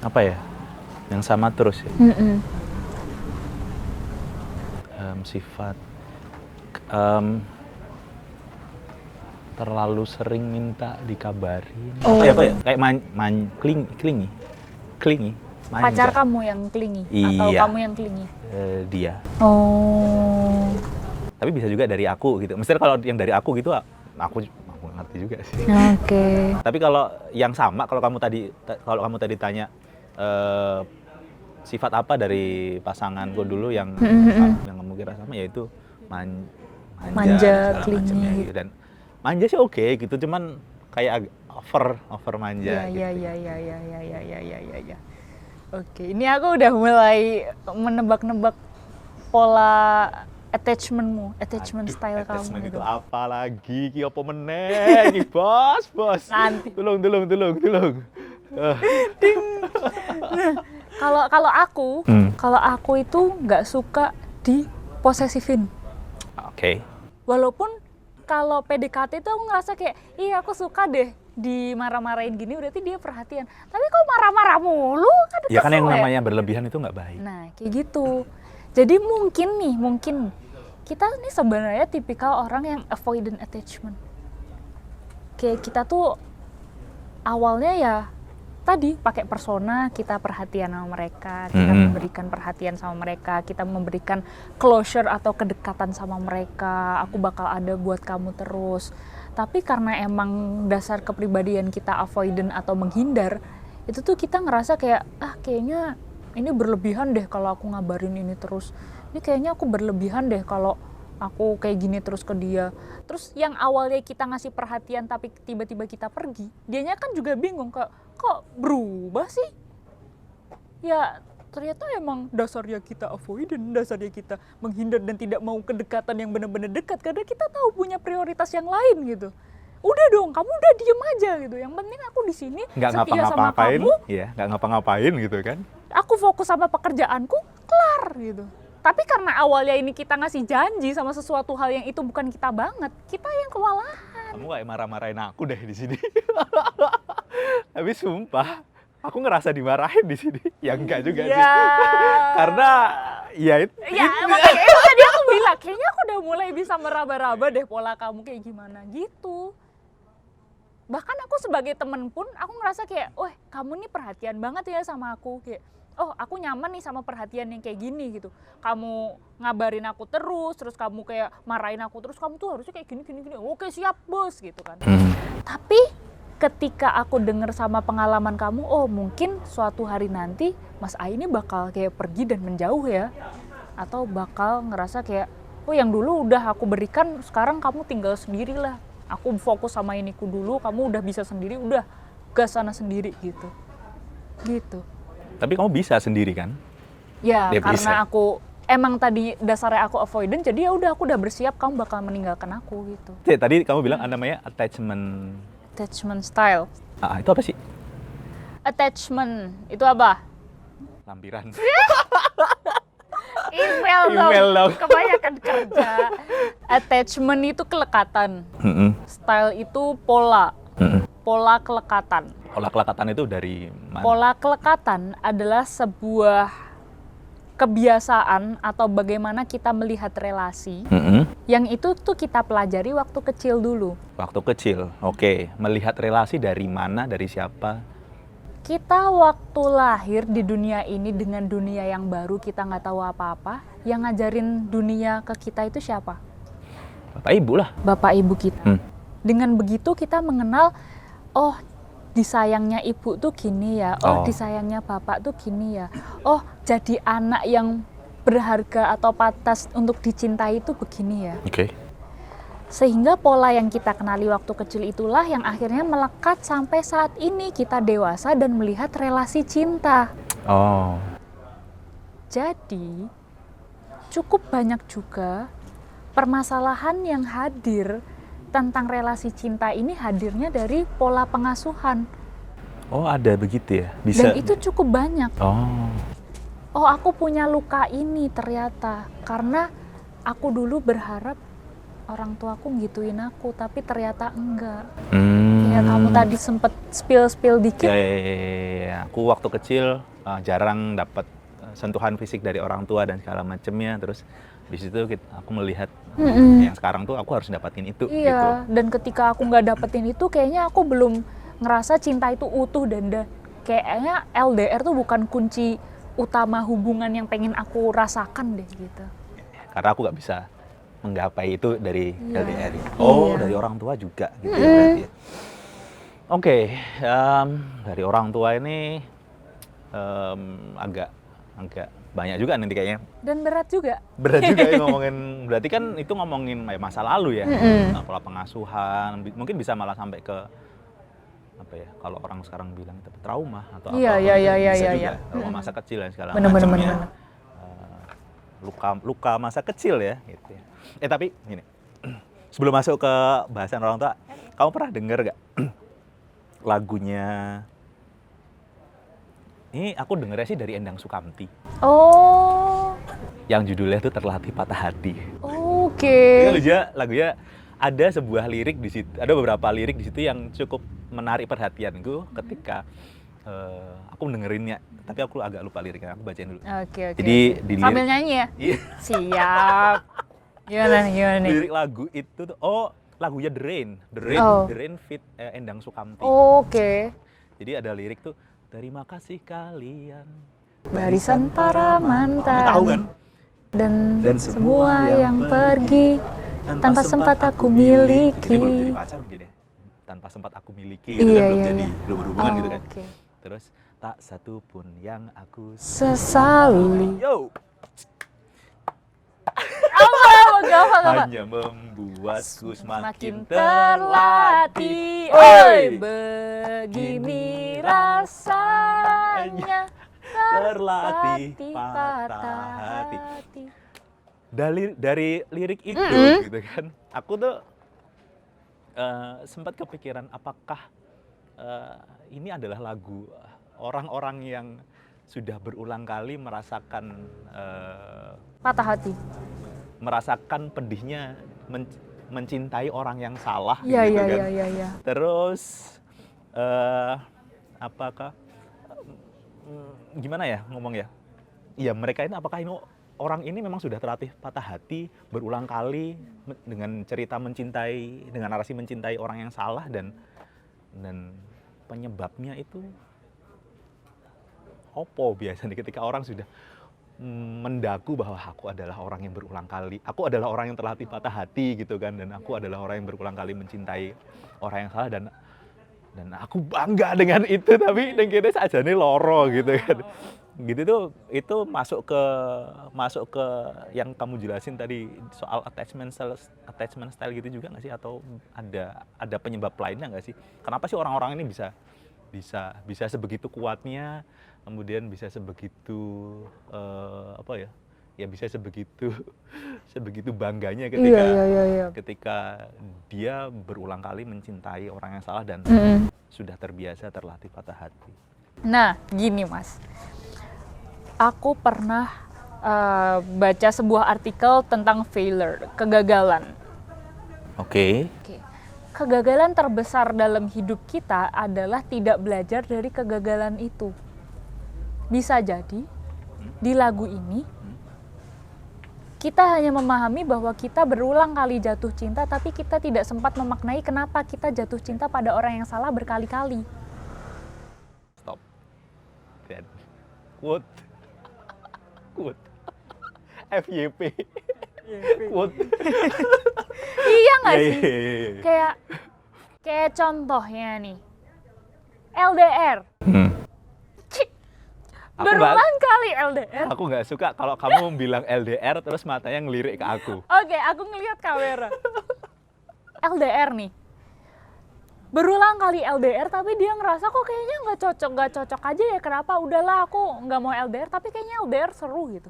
Apa ya? Yang sama terus ya? Sifat terlalu sering minta dikabarin. Apa ya? Kayak clingy. Manja. Pacar kamu yang clingy? Atau Iya. kamu yang clingy? Dia. Oh. Tapi bisa juga dari aku gitu. Misalnya kalau yang dari aku gitu, aku ngerti juga sih. Oke. Tapi kalau yang sama, kalau kamu tadi tanya sifat apa dari pasanganku dulu yang kamu kira sama, yaitu manja clingy gitu. Dan manja sih oke gitu, cuman kayak over manja. Ya. Oke, ini aku udah mulai menebak-nebak pola attachment style kamu. Attachment gitu. itu apa lagi? Ki apa meneh? Ki bos. Nanti. Tolong. Kalau aku itu nggak suka diposesifin. Oke. Walaupun kalau PDKT itu aku ngerasa kayak, iya aku suka deh dimarah-marahin gini, berarti dia perhatian. Tapi kok marah-marah mulu? Kan Ya kan yang kesel namanya berlebihan itu nggak baik. Nah, kayak gitu. Jadi mungkin kita nih sebenarnya tipikal orang yang avoidant attachment. Kayak kita tuh awalnya ya tadi pakai persona, kita perhatian sama mereka, kita memberikan perhatian sama mereka, kita memberikan closure atau kedekatan sama mereka. Aku bakal ada buat kamu terus. Tapi karena emang dasar kepribadian kita avoidant atau menghindar, itu tuh kita ngerasa kayak kayaknya ini berlebihan deh kalau aku ngabarin ini terus. Ini kayaknya aku berlebihan deh kalau aku kayak gini terus ke dia. Terus yang awalnya kita ngasih perhatian tapi tiba-tiba kita pergi, dianya kan juga bingung kok berubah sih? Ya ternyata emang dasarnya kita avoidant, dasarnya kita menghindar dan tidak mau kedekatan yang benar-benar dekat karena kita tahu punya prioritas yang lain gitu. Udah dong, kamu udah diem aja gitu. Yang penting aku di sini setia sama kamu. Iya, nggak ngapa-ngapain gitu kan? Aku fokus sama pekerjaanku, kelar gitu. Tapi karena awalnya ini kita ngasih janji sama sesuatu hal yang itu bukan kita banget, kita yang kewalahan. Kamu kayak marah-marahin aku deh di sini. Tapi sumpah, aku ngerasa dimarahin di sini. Ya enggak juga sih. Karena ya itu. Ya makanya itu tadi aku bilang, kayaknya aku udah mulai bisa meraba-raba deh pola kamu kayak gimana gitu. Bahkan aku sebagai temen pun aku ngerasa kayak, wah kamu nih perhatian banget ya sama aku. Kayak, oh aku nyaman nih sama perhatian yang kayak gini gitu. Kamu ngabarin aku terus kamu kayak marahin aku terus, kamu tuh harusnya kayak gini. Oke siap bos gitu kan. Tapi ketika aku dengar sama pengalaman kamu, oh mungkin suatu hari nanti Mas A ini bakal kayak pergi dan menjauh ya. Atau bakal ngerasa kayak, oh yang dulu udah aku berikan, sekarang kamu tinggal sendirilah. Aku fokus sama iniku dulu, kamu udah bisa sendiri, udah gas sana sendiri gitu. Gitu. Tapi kamu bisa sendiri kan? Ya, Dia karena bisa. aku emang tadi dasarnya aku avoidant, jadi ya udah aku udah bersiap kamu bakal meninggalkan aku gitu. Tadi kamu bilang namanya attachment. Attachment style. Itu apa sih? Attachment itu apa? Lampiran. Email dong. Kebanyakan kerja. Attachment itu kelekatan. Style itu pola. Pola kelekatan. Pola kelekatan itu dari mana? Pola kelekatan adalah sebuah kebiasaan atau bagaimana kita melihat relasi. Yang itu tuh kita pelajari waktu kecil dulu. Waktu kecil, oke. Melihat relasi dari mana, dari siapa? Kita waktu lahir di dunia ini dengan dunia yang baru, kita nggak tahu apa-apa. Yang ngajarin dunia ke kita itu siapa? Bapak ibu lah. Bapak ibu kita. Dengan begitu kita mengenal, oh disayangnya ibu tuh gini ya, oh disayangnya bapak tuh gini ya, oh jadi anak yang berharga atau pantas untuk dicintai itu begini ya. Oke. Sehingga pola yang kita kenali waktu kecil itulah yang akhirnya melekat sampai saat ini kita dewasa dan melihat relasi cinta. Oh. Jadi cukup banyak juga permasalahan yang hadir tentang relasi cinta ini hadirnya dari pola pengasuhan. Oh, ada begitu ya? Bisa. Dan itu cukup banyak. Oh. Oh, aku punya luka ini ternyata karena aku dulu berharap orang tuaku gituin aku, tapi ternyata enggak. Kayak kamu tadi sempet spill dikit. Ya. Aku waktu kecil jarang dapat sentuhan fisik dari orang tua dan segala macemnya. Terus di situ aku melihat yang sekarang tuh aku harus dapatin itu. Iya, gitu. dan ketika aku nggak dapetin itu, kayaknya aku belum ngerasa cinta itu utuh dan kayaknya LDR tuh bukan kunci utama hubungan yang pengen aku rasakan deh gitu. Karena aku nggak bisa menggapai itu dari LDR. Dari orang tua juga gitu ya berarti. Oke, dari orang tua ini agak banyak juga nanti kayaknya. Dan berat juga. Berat juga ya ngomongin, berarti kan itu ngomongin masa lalu ya, pola pengasuhan, mungkin bisa malah sampai ke apa ya, kalau orang sekarang bilang itu trauma atau apa, bisa juga, trauma masa kecil dan segala macamnya, luka masa kecil ya, gitu. Tapi gini, sebelum masuk ke bahasan orang tua, kamu pernah dengar gak lagunya? Ini aku dengernya sih dari Endang Sukamti. Oh. Yang judulnya tuh Terlatih Patah Hati. Oke. Lagunya ada sebuah lirik di situ, ada beberapa lirik di situ yang cukup menarik perhatianku ketika aku dengerinnya. Tapi aku agak lupa liriknya, aku bacain dulu. Oke. Jadi di lirik, sambil nyanyi ya? Iya. Siap. Gimana nih? Lirik lagu itu tuh, lagunya The Rain feat Endang Sukamti. Oke. Jadi ada lirik tuh, terima kasih kalian barisan para mantan. Tahu kan? Dan semua yang pergi tanpa sempat aku miliki. Ini belum jadi pacar mungkin ya? Tanpa sempat aku miliki, itu kan belum jadi, belum berhubungan gitu kan. Okay. Terus, tak satu pun yang aku sesali. Yo! Apa? Hanya membuatku semakin terlatih. Oi! Begini rasanya terlatih patah hati. Dari lirik itu gitu kan, aku tuh sempat kepikiran apakah ini adalah lagu orang-orang yang sudah berulang kali merasakan patah hati, merasakan pedihnya mencintai orang yang salah, gitu kan. Iya. Terus apakah gimana ya ngomong ya? Iya, mereka ini apakah ini orang ini memang sudah terlatih patah hati berulang kali dengan cerita mencintai, dengan narasi mencintai orang yang salah, dan penyebabnya itu opo biasanya ketika orang sudah mendaku bahwa aku adalah orang yang berulang kali, aku adalah orang yang terlatih patah hati gitu kan, dan aku adalah orang yang berulang kali mencintai orang yang salah, dan aku bangga dengan itu, tapi dan kita saja nih loro gitu kan. Gitu tuh, itu masuk ke yang kamu jelasin tadi soal attachment style gitu juga nggak sih, atau ada penyebab lainnya nggak sih? Kenapa sih orang-orang ini bisa sebegitu kuatnya, kemudian bisa sebegitu bisa sebegitu bangganya ketika dia berulang kali mencintai orang yang salah dan sudah terbiasa terlatih patah hati. Nah, gini Mas, aku pernah baca sebuah artikel tentang failure, kegagalan. Oke. Kegagalan terbesar dalam hidup kita adalah tidak belajar dari kegagalan itu. Bisa jadi di lagu ini kita hanya memahami bahwa kita berulang kali jatuh cinta, tapi kita tidak sempat memaknai kenapa kita jatuh cinta pada orang yang salah berkali-kali. Stop. Quote. FYP. Quote. Iya nggak sih? Kayak contohnya nih, LDR. Cik, Aku berulang kali LDR. Aku nggak suka kalau kamu bilang LDR terus matanya ngelirik ke aku. Oke, aku ngelihat kamera. LDR nih. Berulang kali LDR tapi dia ngerasa kok kayaknya nggak cocok aja ya, kenapa, udahlah aku nggak mau LDR tapi kayaknya LDR seru gitu.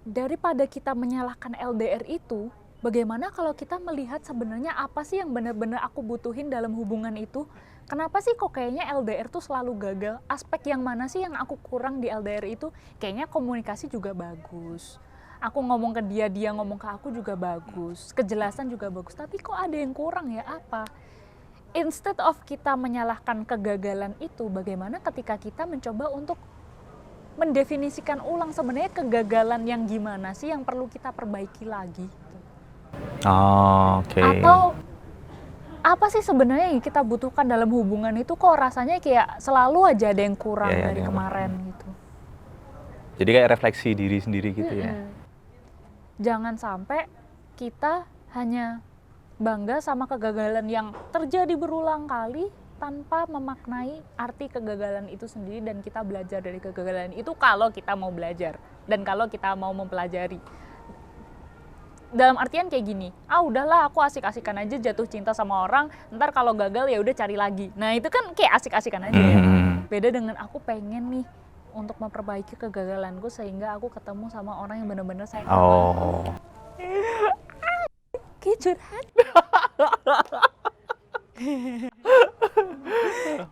Daripada kita menyalahkan LDR itu, bagaimana kalau kita melihat sebenarnya apa sih yang benar-benar aku butuhin dalam hubungan itu? Kenapa sih kok kayaknya LDR tuh selalu gagal? Aspek yang mana sih yang aku kurang di LDR itu? Kayaknya komunikasi juga bagus. Aku ngomong ke dia, dia ngomong ke aku juga bagus. Kejelasan juga bagus. Tapi kok ada yang kurang ya, apa? Instead of kita menyalahkan kegagalan itu, bagaimana ketika kita mencoba untuk mendefinisikan ulang sebenarnya kegagalan yang gimana sih yang perlu kita perbaiki lagi? Oke. Atau apa sih sebenarnya yang kita butuhkan dalam hubungan itu, kok rasanya kayak selalu aja ada yang kurang dari kemarin gitu. Jadi kayak refleksi diri sendiri gitu ya. Jangan sampai kita hanya bangga sama kegagalan yang terjadi berulang kali tanpa memaknai arti kegagalan itu sendiri dan kita belajar dari kegagalan itu kalau kita mau belajar dan kalau kita mau mempelajari. Dalam artian kayak gini, udahlah aku asik-asikan aja jatuh cinta sama orang, ntar kalau gagal ya udah cari lagi. Nah itu kan kayak asik-asikan aja ya. Beda dengan aku pengen nih untuk memperbaiki kegagalanku sehingga aku ketemu sama orang yang benar-benar sayang sama aku. Kayak curhat.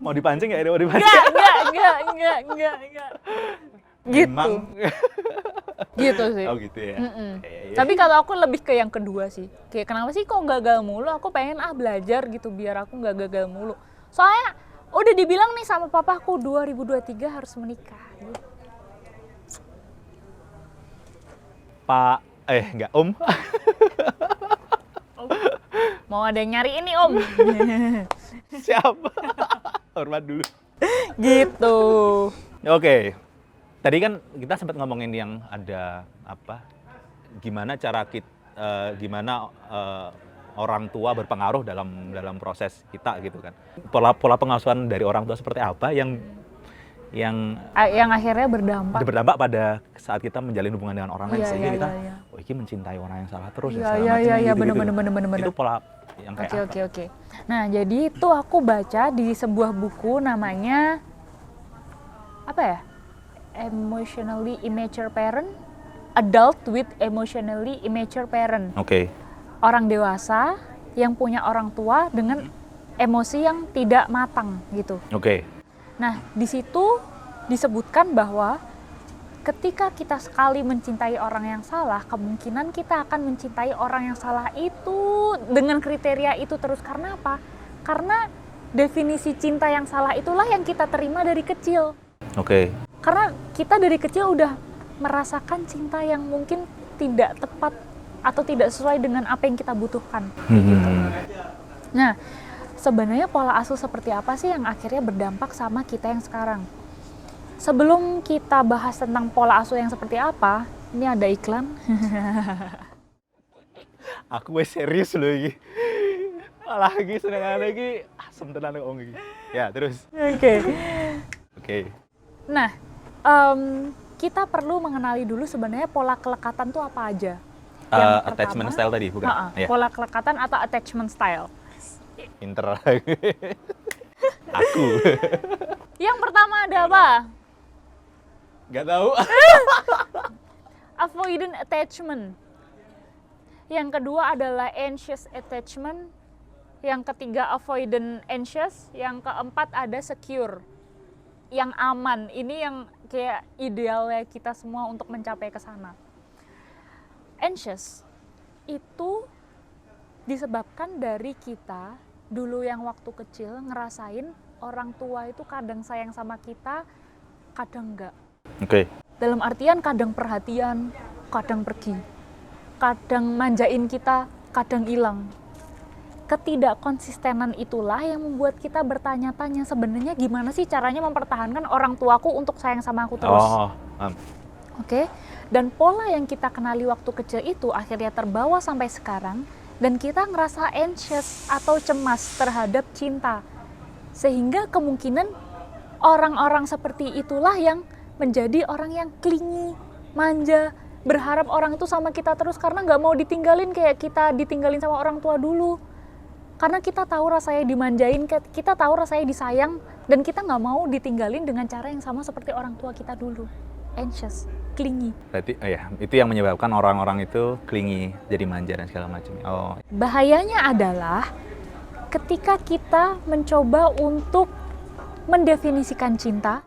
Mau dipancing ya? Mau dipancing? Enggak. Gitu. Gitu sih. Oh gitu ya. Tapi kalau aku lebih ke yang kedua sih. Kayak kenapa sih kok gagal mulu? Aku pengen belajar gitu biar aku nggak gagal mulu. Soalnya udah dibilang nih sama papaku 2023 harus menikah. Gitu. Pak, enggak Om. Mau ada yang nyari ini Om. Siapa? Hormat dulu. Gitu. Oke. Tadi kan kita sempat ngomongin yang ada apa? Gimana cara gimana orang tua berpengaruh dalam proses kita gitu kan. Pola pengasuhan dari orang tua seperti apa yang akhirnya berdampak pada saat kita menjalin hubungan dengan orang lain sehingga kita ini mencintai orang yang salah terus Iya bener. Itu pola yang kayak Oke. Nah, jadi itu aku baca di sebuah buku namanya apa ya? Emotionally Immature Parent, Adult with Emotionally Immature Parent. Oke. Orang dewasa yang punya orang tua dengan emosi yang tidak matang gitu. Oke. Nah, di situ disebutkan bahwa ketika kita sekali mencintai orang yang salah, kemungkinan kita akan mencintai orang yang salah itu dengan kriteria itu terus. Karena apa? Karena definisi cinta yang salah itulah yang kita terima dari kecil. Oke. Karena kita dari kecil udah merasakan cinta yang mungkin tidak tepat atau tidak sesuai dengan apa yang kita butuhkan. Gitu. Nah, sebenarnya pola asuh seperti apa sih yang akhirnya berdampak sama kita yang sekarang? Sebelum kita bahas tentang pola asuh yang seperti apa, ini ada iklan. Aku serius loh ini. Malah lagi seneng lagi asem tenan ngomong iki. Ya, terus. Oke. Nah, kita perlu mengenali dulu sebenarnya pola kelekatan tuh apa aja. Attachment style tadi, bukan? Pola kelekatan atau attachment style. Pinter. Aku. Yang pertama ada apa? Gak tahu. Avoidant attachment. Yang kedua adalah anxious attachment. Yang ketiga avoidant anxious. Yang keempat ada secure. Yang aman. Ini yang kayak idealnya kita semua untuk mencapai ke sana. Anxious itu disebabkan dari kita dulu yang waktu kecil ngerasain orang tua itu kadang sayang sama kita, kadang enggak. Oke. Dalam artian kadang perhatian, kadang pergi. Kadang manjain kita, kadang hilang. Ketidakkonsistenan itulah yang membuat kita bertanya-tanya sebenarnya gimana sih caranya mempertahankan orang tuaku untuk sayang sama aku terus. Oke. Dan pola yang kita kenali waktu kecil itu akhirnya terbawa sampai sekarang dan kita ngerasa anxious atau cemas terhadap cinta. Sehingga kemungkinan orang-orang seperti itulah yang menjadi orang yang clingy, manja, berharap orang itu sama kita terus karena nggak mau ditinggalin kayak kita ditinggalin sama orang tua dulu. Karena kita tahu rasanya dimanjain, kita tahu rasanya disayang, dan kita nggak mau ditinggalin dengan cara yang sama seperti orang tua kita dulu. Anxious, clingy. Berarti ya itu yang menyebabkan orang-orang itu clingy, jadi manja dan segala macam. Oh. Bahayanya adalah ketika kita mencoba untuk mendefinisikan cinta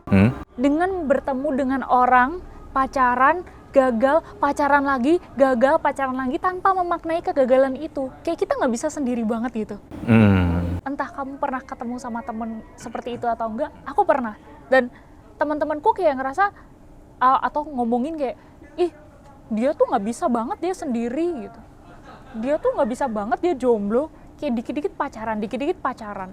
dengan bertemu dengan orang, pacaran, gagal, pacaran lagi, gagal, pacaran lagi tanpa memaknai kegagalan itu. Kayak kita nggak bisa sendiri banget gitu. Entah kamu pernah ketemu sama temen seperti itu atau enggak, aku pernah. Dan teman-temanku kayak ngerasa atau ngomongin kayak, ih dia tuh nggak bisa banget dia sendiri gitu. Dia tuh nggak bisa banget dia jomblo, kayak dikit-dikit pacaran.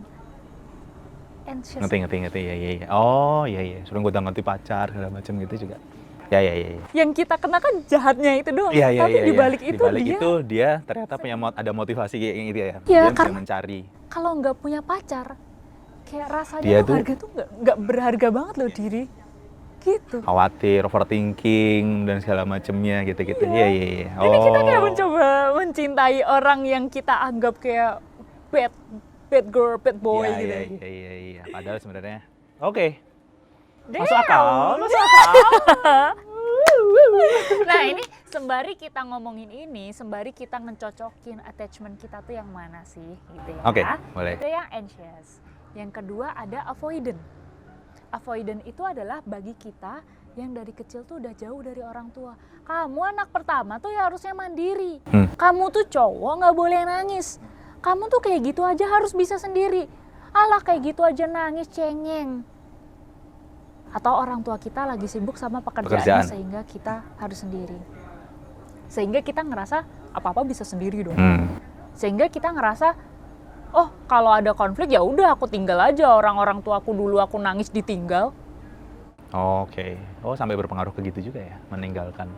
Anxious. Ngerti ya. Oh iya. Suruh gonta-ganti pacar segala macam gitu juga. Ya. Yang kita kenakan jahatnya itu doang. Iya. Tapi dibalik itu dia ternyata punya ada motivasi kayak gitu ya. Dia bisa mencari. Kalau nggak punya pacar, kayak rasanya Dia tuh harga tuh nggak berharga banget loh diri. Gitu. Khawatir, overthinking dan segala macamnya gitu-gitu. Iya. Jadi kita kayak mencoba mencintai orang yang kita anggap kayak bad girl, bad boy gitu. Iya. Padahal sebenarnya oke. Damn. Masuk akal. Nah ini sembari kita ngomongin ini, sembari kita ngecocokin attachment kita tuh yang mana sih gitu ya. Oke, boleh. Itu yang anxious. Yang kedua ada avoidant. Avoidant itu adalah bagi kita yang dari kecil tuh udah jauh dari orang tua. Kamu anak pertama tuh ya harusnya mandiri. Kamu tuh cowok nggak boleh nangis. Kamu tuh kayak gitu aja harus bisa sendiri. Alah kayak gitu aja nangis cengeng. Atau orang tua kita lagi sibuk sama pekerjaannya sehingga kita harus sendiri. Sehingga kita ngerasa apa-apa bisa sendiri dong. Sehingga kita ngerasa, oh kalau ada konflik ya udah aku tinggal aja, orang-orang tuaku dulu aku nangis ditinggal. Oke. Oh sampai berpengaruh ke gitu juga ya, meninggalkan.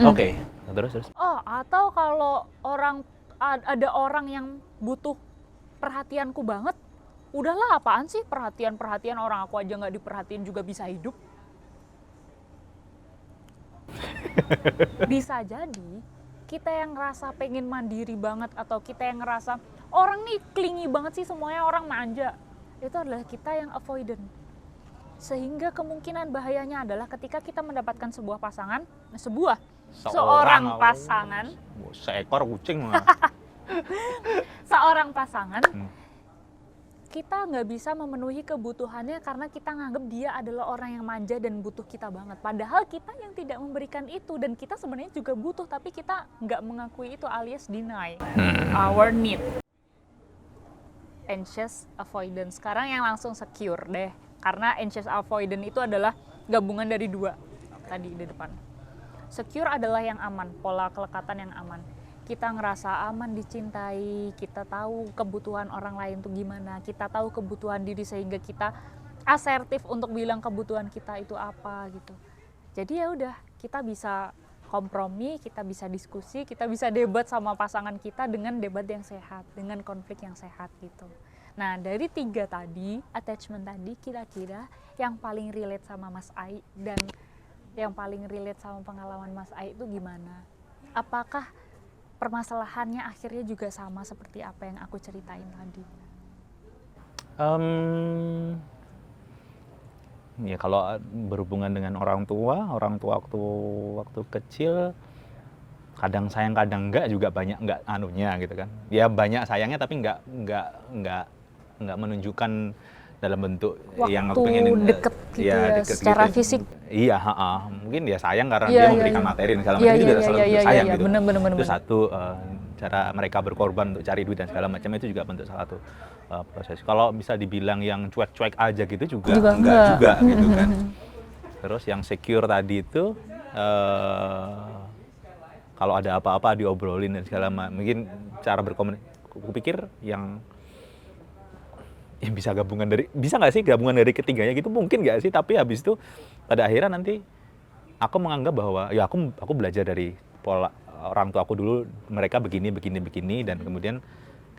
Oke. Terus. Oh atau kalau ada orang yang butuh perhatianku banget, udahlah apaan sih perhatian orang aku aja nggak diperhatiin juga bisa hidup. Bisa jadi kita yang ngerasa pengen mandiri banget atau kita yang ngerasa orang nih clingy banget sih semuanya orang manja. Itu adalah kita yang avoidant. Sehingga kemungkinan bahayanya adalah ketika kita mendapatkan seorang pasangan, seekor kucing. Seorang pasangan kita nggak bisa memenuhi kebutuhannya karena kita nganggap dia adalah orang yang manja dan butuh kita banget. Padahal kita yang tidak memberikan itu dan kita sebenarnya juga butuh tapi kita nggak mengakui itu alias deny our need. Anxious avoidant. Sekarang yang langsung secure deh. Karena anxious avoidant itu adalah gabungan dari dua tadi di depan. Secure adalah yang aman, pola kelekatan yang aman. Kita ngerasa aman dicintai, kita tahu kebutuhan orang lain tuh gimana, kita tahu kebutuhan diri sehingga kita asertif untuk bilang kebutuhan kita itu apa gitu. Jadi ya udah, kita bisa kompromi, kita bisa diskusi, kita bisa debat sama pasangan kita dengan debat yang sehat, dengan konflik yang sehat gitu. Nah dari 3 tadi, attachment tadi kira-kira yang paling relate sama Mas Ai dan yang paling relate sama pengalaman Mas Ai itu gimana? Apakah permasalahannya akhirnya juga sama seperti apa yang aku ceritain tadi? Ya kalau berhubungan dengan orang tua waktu kecil kadang sayang kadang enggak juga banyak enggak anunya gitu kan. Ya banyak sayangnya tapi enggak menunjukkan dalam bentuk waktu yang aku pengen deket gitu ya, deket secara gitu. fisik. Iya, mungkin dia sayang karena dia memberikan materi dan segala macam itu juga salah satu sayang gitu. Bener. Itu satu cara mereka berkorban untuk cari duit dan segala macam itu juga bentuk salah satu proses. Kalau bisa dibilang yang cuek-cuek aja gitu juga enggak juga gitu kan. Terus yang secure tadi itu kalau ada apa-apa diobrolin dan segala macam. Mungkin cara berkomunikasi, aku pikir yang bisa nggak sih gabungan dari ketiganya gitu, mungkin nggak sih, tapi habis itu pada akhirnya nanti aku menganggap bahwa ya aku belajar dari pola orang tua aku dulu, mereka begini dan kemudian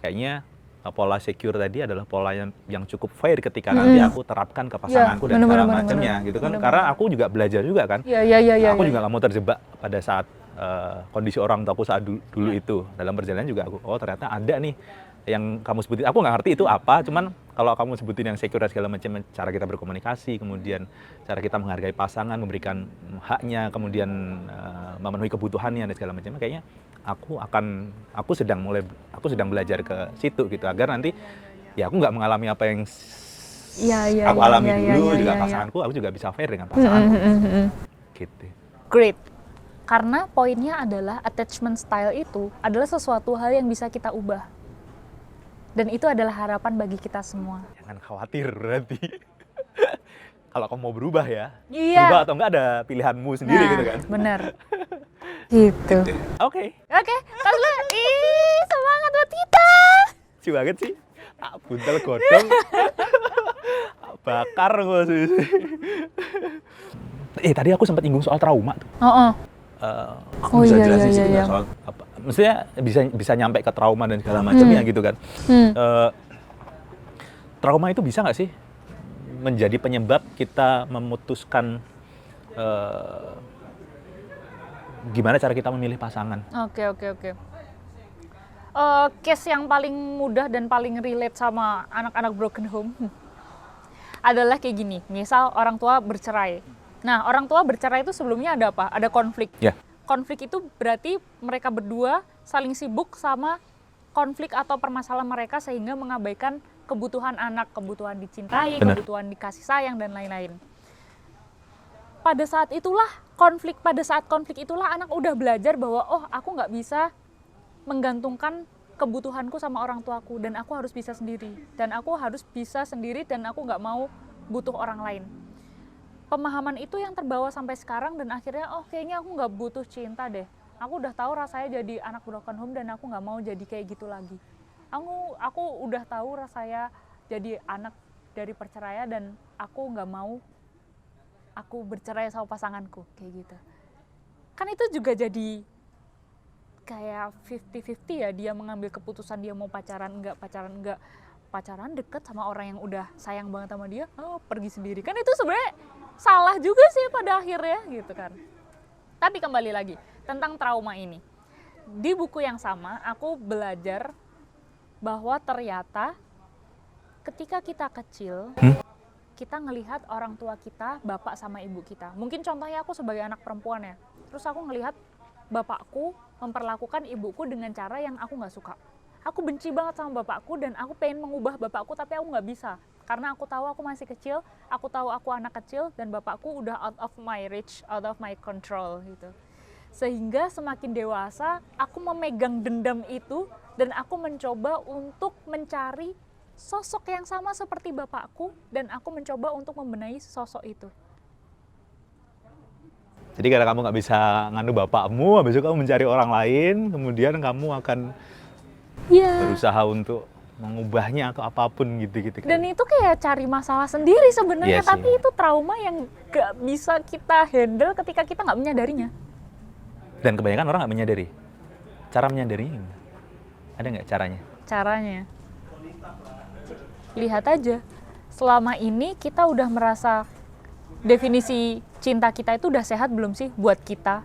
kayaknya pola secure tadi adalah pola yang cukup fair ketika nanti aku terapkan ke pasanganku dan segala macamnya gitu kan. Karena aku juga belajar juga kan. Aku juga nggak mau terjebak pada saat kondisi orang tuaku saat dulu itu. Dalam perjalanan juga aku, oh ternyata ada nih yang kamu sebutin. Aku nggak ngerti itu apa, cuman kalau kamu sebutin yang secure dan segala macam, cara kita berkomunikasi, kemudian cara kita menghargai pasangan, memberikan haknya, kemudian memenuhi kebutuhannya dan segala macam, kayaknya aku sedang belajar ke situ gitu, agar nanti ya aku nggak mengalami apa yang aku alami dulu juga pasanganku, aku juga bisa fair dengan pasanganku. Gitu. Great. Karena poinnya adalah attachment style itu adalah sesuatu hal yang bisa kita ubah. Dan itu adalah harapan bagi kita semua. Jangan khawatir berarti. Kalau kamu mau berubah ya. Iya. Berubah atau enggak ada pilihanmu sendiri gitu kan. Bener. Gitu. Oke. Kak Lu, semangat buat kita. Lucu banget sih. Tak buntel godong. Bakar gue sih. Tadi aku sempat nyinggung soal trauma tuh. Aku bisa jelasin sedikit soal apa. Maksudnya bisa nyampe ke trauma dan segala macamnya gitu kan. Trauma itu bisa nggak sih menjadi penyebab kita memutuskan gimana cara kita memilih pasangan? Oke. Case yang paling mudah dan paling relate sama anak-anak broken home adalah kayak gini. Misal orang tua bercerai. Nah, orang tua bercerai itu sebelumnya ada apa? Ada konflik. Yeah. Konflik itu berarti mereka berdua saling sibuk sama konflik atau permasalahan mereka sehingga mengabaikan kebutuhan anak, kebutuhan dicintai, kebutuhan dikasih sayang, dan lain-lain. Pada saat konflik itulah anak udah belajar bahwa oh aku nggak bisa menggantungkan kebutuhanku sama orang tuaku dan aku harus bisa sendiri. Dan aku nggak mau butuh orang lain. Pemahaman itu yang terbawa sampai sekarang dan akhirnya kayaknya aku nggak butuh cinta deh. Aku udah tahu rasanya jadi anak broken home dan aku nggak mau jadi kayak gitu lagi. Aku udah tahu rasanya jadi anak dari perceraian dan aku nggak mau aku bercerai sama pasanganku kayak gitu. Kan itu juga jadi kayak 50-50 ya, dia mengambil keputusan dia mau pacaran enggak, pacaran deket sama orang yang udah sayang banget sama dia, pergi sendiri. Kan itu sebenarnya salah juga sih pada akhirnya gitu kan. Tapi kembali lagi tentang trauma ini. Di buku yang sama aku belajar bahwa ternyata ketika kita kecil kita ngelihat orang tua kita, bapak sama ibu kita. Mungkin contohnya aku sebagai anak perempuan ya. Terus aku ngelihat bapakku memperlakukan ibuku dengan cara yang aku nggak suka. Aku benci banget sama bapakku dan aku pengen mengubah bapakku tapi aku nggak bisa. Karena aku tahu aku masih kecil, aku tahu aku anak kecil dan bapakku udah out of my reach, out of my control gitu. Sehingga semakin dewasa, aku memegang dendam itu dan aku mencoba untuk mencari sosok yang sama seperti bapakku dan aku mencoba untuk membenahi sosok itu. Jadi karena kamu nggak bisa nganu bapakmu, habis itu kamu mencari orang lain, kemudian kamu akan berusaha untuk mengubahnya atau apapun gitu-gitu. Dan itu kayak cari masalah sendiri sebenarnya, tapi itu trauma yang nggak bisa kita handle ketika kita nggak menyadarinya. Dan kebanyakan orang nggak menyadari. Cara menyadarinya gimana? Ada nggak caranya? Caranya, lihat aja. Selama ini kita udah merasa definisi cinta kita itu udah sehat belum sih buat kita?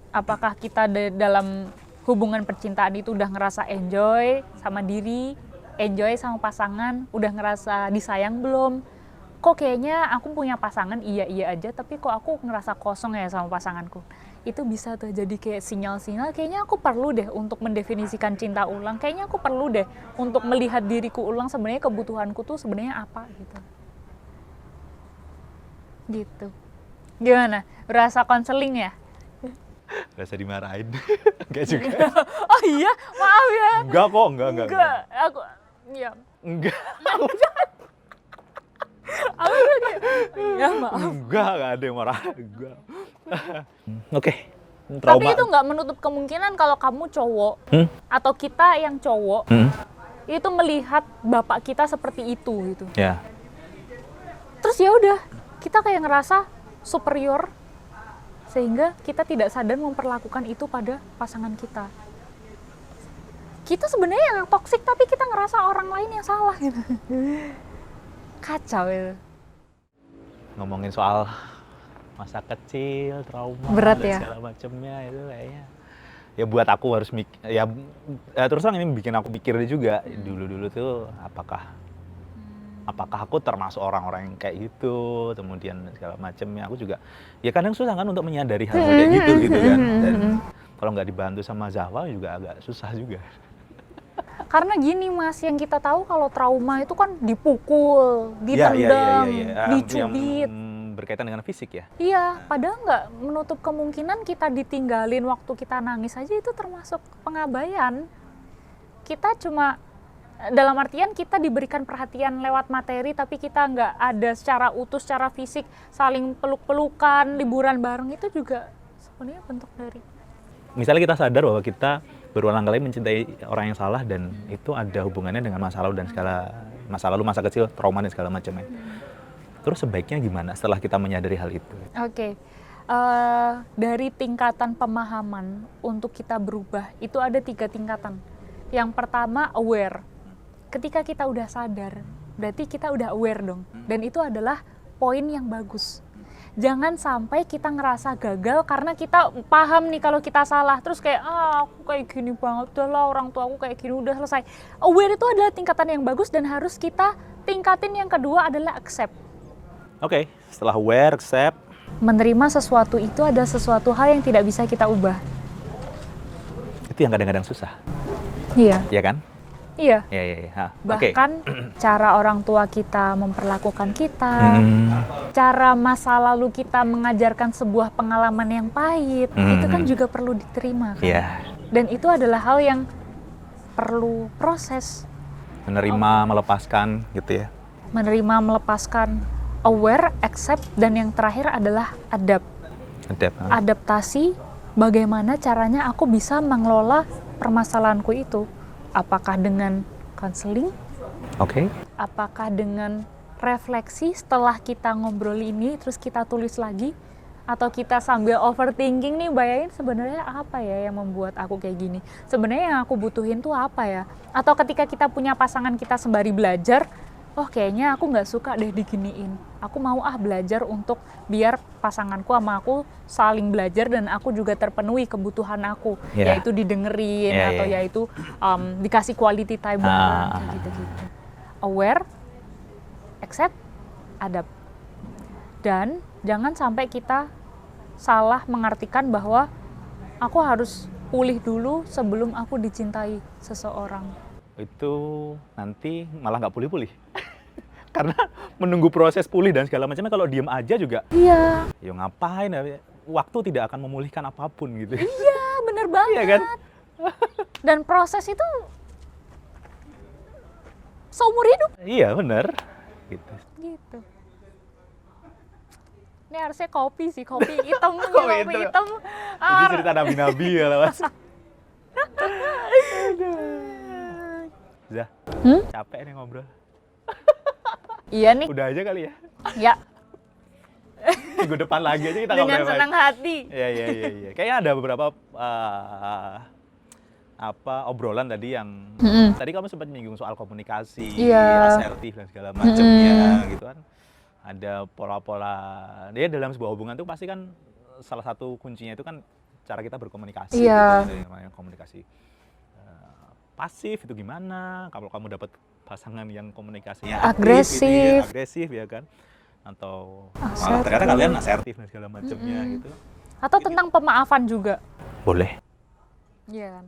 Apakah kita dalam hubungan percintaan itu udah ngerasa enjoy sama diri, enjoy sama pasangan, udah ngerasa disayang belum? Kok kayaknya aku punya pasangan iya aja, tapi kok aku ngerasa kosong ya sama pasanganku? Itu bisa tuh jadi kayak sinyal-sinyal, kayaknya aku perlu deh untuk mendefinisikan cinta ulang, kayaknya aku perlu deh untuk melihat diriku ulang, sebenarnya kebutuhanku tuh sebenarnya apa gitu. Gitu. Gimana? Berasa konseling ya? Rasa dimarahin. Enggak juga. Oh iya, maaf ya. Enggak kok, enggak. Aku ya. Enggak. Aku kayak ya maaf. Enggak ada yang marah. Enggak. Oke. Tapi itu nggak menutup kemungkinan kalau kamu cowok atau kita yang cowok itu melihat bapak kita seperti itu gitu. Ya. Terus ya udah, kita kayak ngerasa superior sehingga kita tidak sadar memperlakukan itu pada pasangan kita. Kita sebenarnya yang toksik tapi kita ngerasa orang lain yang salah gitu. Kacau itu. Ngomongin soal masa kecil, trauma Berat dan ya? segala macamnya itu kayaknya ya buat aku harus terus terang ini bikin aku pikir juga dulu tuh apakah aku termasuk orang-orang yang kayak gitu, kemudian segala macamnya. Aku juga ya kadang susah kan untuk menyadari hal kayak gitu kan, dan kalau nggak dibantu sama Zahwa juga agak susah juga. Karena gini Mas, yang kita tahu kalau trauma itu kan dipukul, ditendang, dicubit. Yang berkaitan dengan fisik ya. Iya, padahal nggak menutup kemungkinan kita ditinggalin waktu kita nangis aja itu termasuk pengabaian. Kita cuma, dalam artian kita diberikan perhatian lewat materi, tapi kita nggak ada secara utuh, secara fisik, saling peluk-pelukan, liburan bareng, itu juga sebenarnya bentuk dari... Misalnya kita sadar bahwa kita berulang kali mencintai orang yang salah dan itu ada hubungannya dengan masa lalu dan masa lalu, masa kecil, trauma dan segala macamnya. Terus sebaiknya gimana setelah kita menyadari hal itu? Oke. Dari tingkatan pemahaman untuk kita berubah, itu ada 3 tingkatan. Yang pertama, aware. Ketika kita udah sadar, berarti kita udah aware dong. Dan itu adalah poin yang bagus. Jangan sampai kita ngerasa gagal karena kita paham nih kalau kita salah. Terus kayak, aku kayak gini banget, udahlah orang tua aku kayak gini, udah selesai. Aware itu adalah tingkatan yang bagus dan harus kita tingkatin. Yang kedua adalah accept. Oke, setelah aware, accept. Menerima sesuatu itu ada sesuatu hal yang tidak bisa kita ubah. Itu yang kadang-kadang susah. Iya. Iya kan? Iya. Iya. Bahkan cara orang tua kita memperlakukan kita, cara masa lalu kita mengajarkan sebuah pengalaman yang pahit, itu kan juga perlu diterima kan? Iya. Dan itu adalah hal yang perlu proses. Menerima, melepaskan gitu ya. Menerima, melepaskan, aware, accept, dan yang terakhir adalah adaptasi. Bagaimana caranya aku bisa mengelola permasalahanku itu? Apakah dengan counseling? Oke. Apakah dengan refleksi setelah kita ngobrol ini, terus kita tulis lagi? Atau kita sambil overthinking nih, bayangin sebenarnya apa ya yang membuat aku kayak gini? Sebenarnya yang aku butuhin tuh apa ya? Atau ketika kita punya pasangan kita sembari belajar, oh kayaknya aku nggak suka deh diginiin. Aku mau belajar untuk biar pasanganku sama aku saling belajar dan aku juga terpenuhi kebutuhan aku, yaitu didengerin atau yaitu dikasih quality time bareng gitu-gitu. Aware, accept, adapt. Dan jangan sampai kita salah mengartikan bahwa aku harus pulih dulu sebelum aku dicintai seseorang. Itu nanti malah nggak pulih-pulih. Karena menunggu proses pulih dan segala macamnya, kalau diem aja juga. Iya. Ya ngapain ya? Waktu tidak akan memulihkan apapun gitu. Iya, bener banget. Iya kan? Dan proses itu seumur hidup. Iya bener. Gitu. Ini harusnya kopi sih, kopi hitam. Kopi hitam. Itu cerita nabi-nabi ya lah Mas. Zah, capek nih ngobrol. Iya nih. Udah aja kali ya. Ya. Minggu depan lagi aja kita ngobrol. Dengan senang hati. Iya. Kayaknya ada beberapa obrolan tadi yang tadi kamu sempat menyinggung soal komunikasi, asertif dan segala macamnya gitu kan. Ada pola-pola dia dalam sebuah hubungan tuh pasti kan salah satu kuncinya itu kan cara kita berkomunikasi. Iya. Gitu, komunikasi pasif itu gimana? Kalau kamu dapat pasangan yang komunikasinya agresif ya kan? Atau malah ternyata kalian asertif dan segala macamnya gitu. Atau tentang pemaafan juga. Boleh. Iya kan.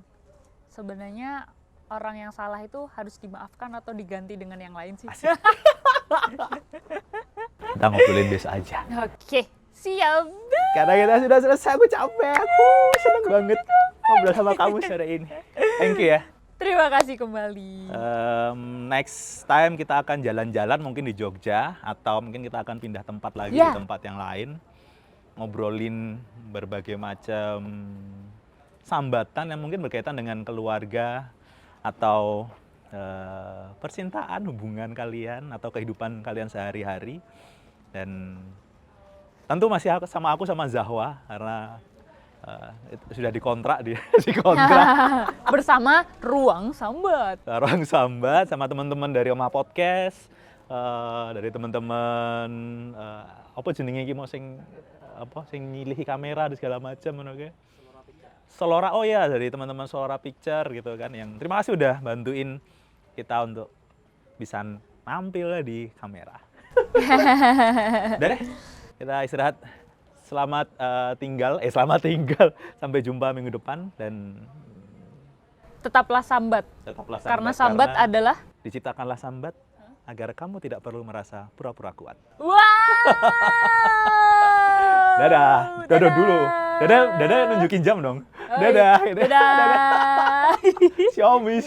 Sebenarnya orang yang salah itu harus dimaafkan atau diganti dengan yang lain sih. Kita ngobrolin biasa aja. Oke, siap. Karena kita sudah selesai, aku capek. Aku seneng banget ngobrol sama kamu sore ini. Thank you ya. Terima kasih kembali. Next time kita akan jalan-jalan mungkin di Jogja atau mungkin kita akan pindah tempat lagi di tempat yang lain. Ngobrolin berbagai macam sambatan yang mungkin berkaitan dengan keluarga atau percintaan, hubungan kalian atau kehidupan kalian sehari-hari. Dan tentu masih sama aku sama Zahwa karena Itu sudah dikontrak dia, dikontrak. Bersama Ruang Sambat. Ruang Sambat sama teman-teman dari Oma Podcast, dari teman-teman apa jenenge iki mau sing nyilihi kamera dan segala macam ngono kae. Selora, oh ya, dari teman-teman Selora Picture gitu kan, yang terima kasih udah bantuin kita untuk bisa nampil di kamera. Udah deh, kita istirahat. Selamat tinggal sampai jumpa minggu depan dan Tetaplah sambat. tetaplah Karena sambat adalah diciptakanlah sambat agar kamu tidak perlu merasa pura-pura kuat. wow. Dadah, dadah dulu. Dadah nunjukin jam dong. Dadah. Dadah. Xiaomi.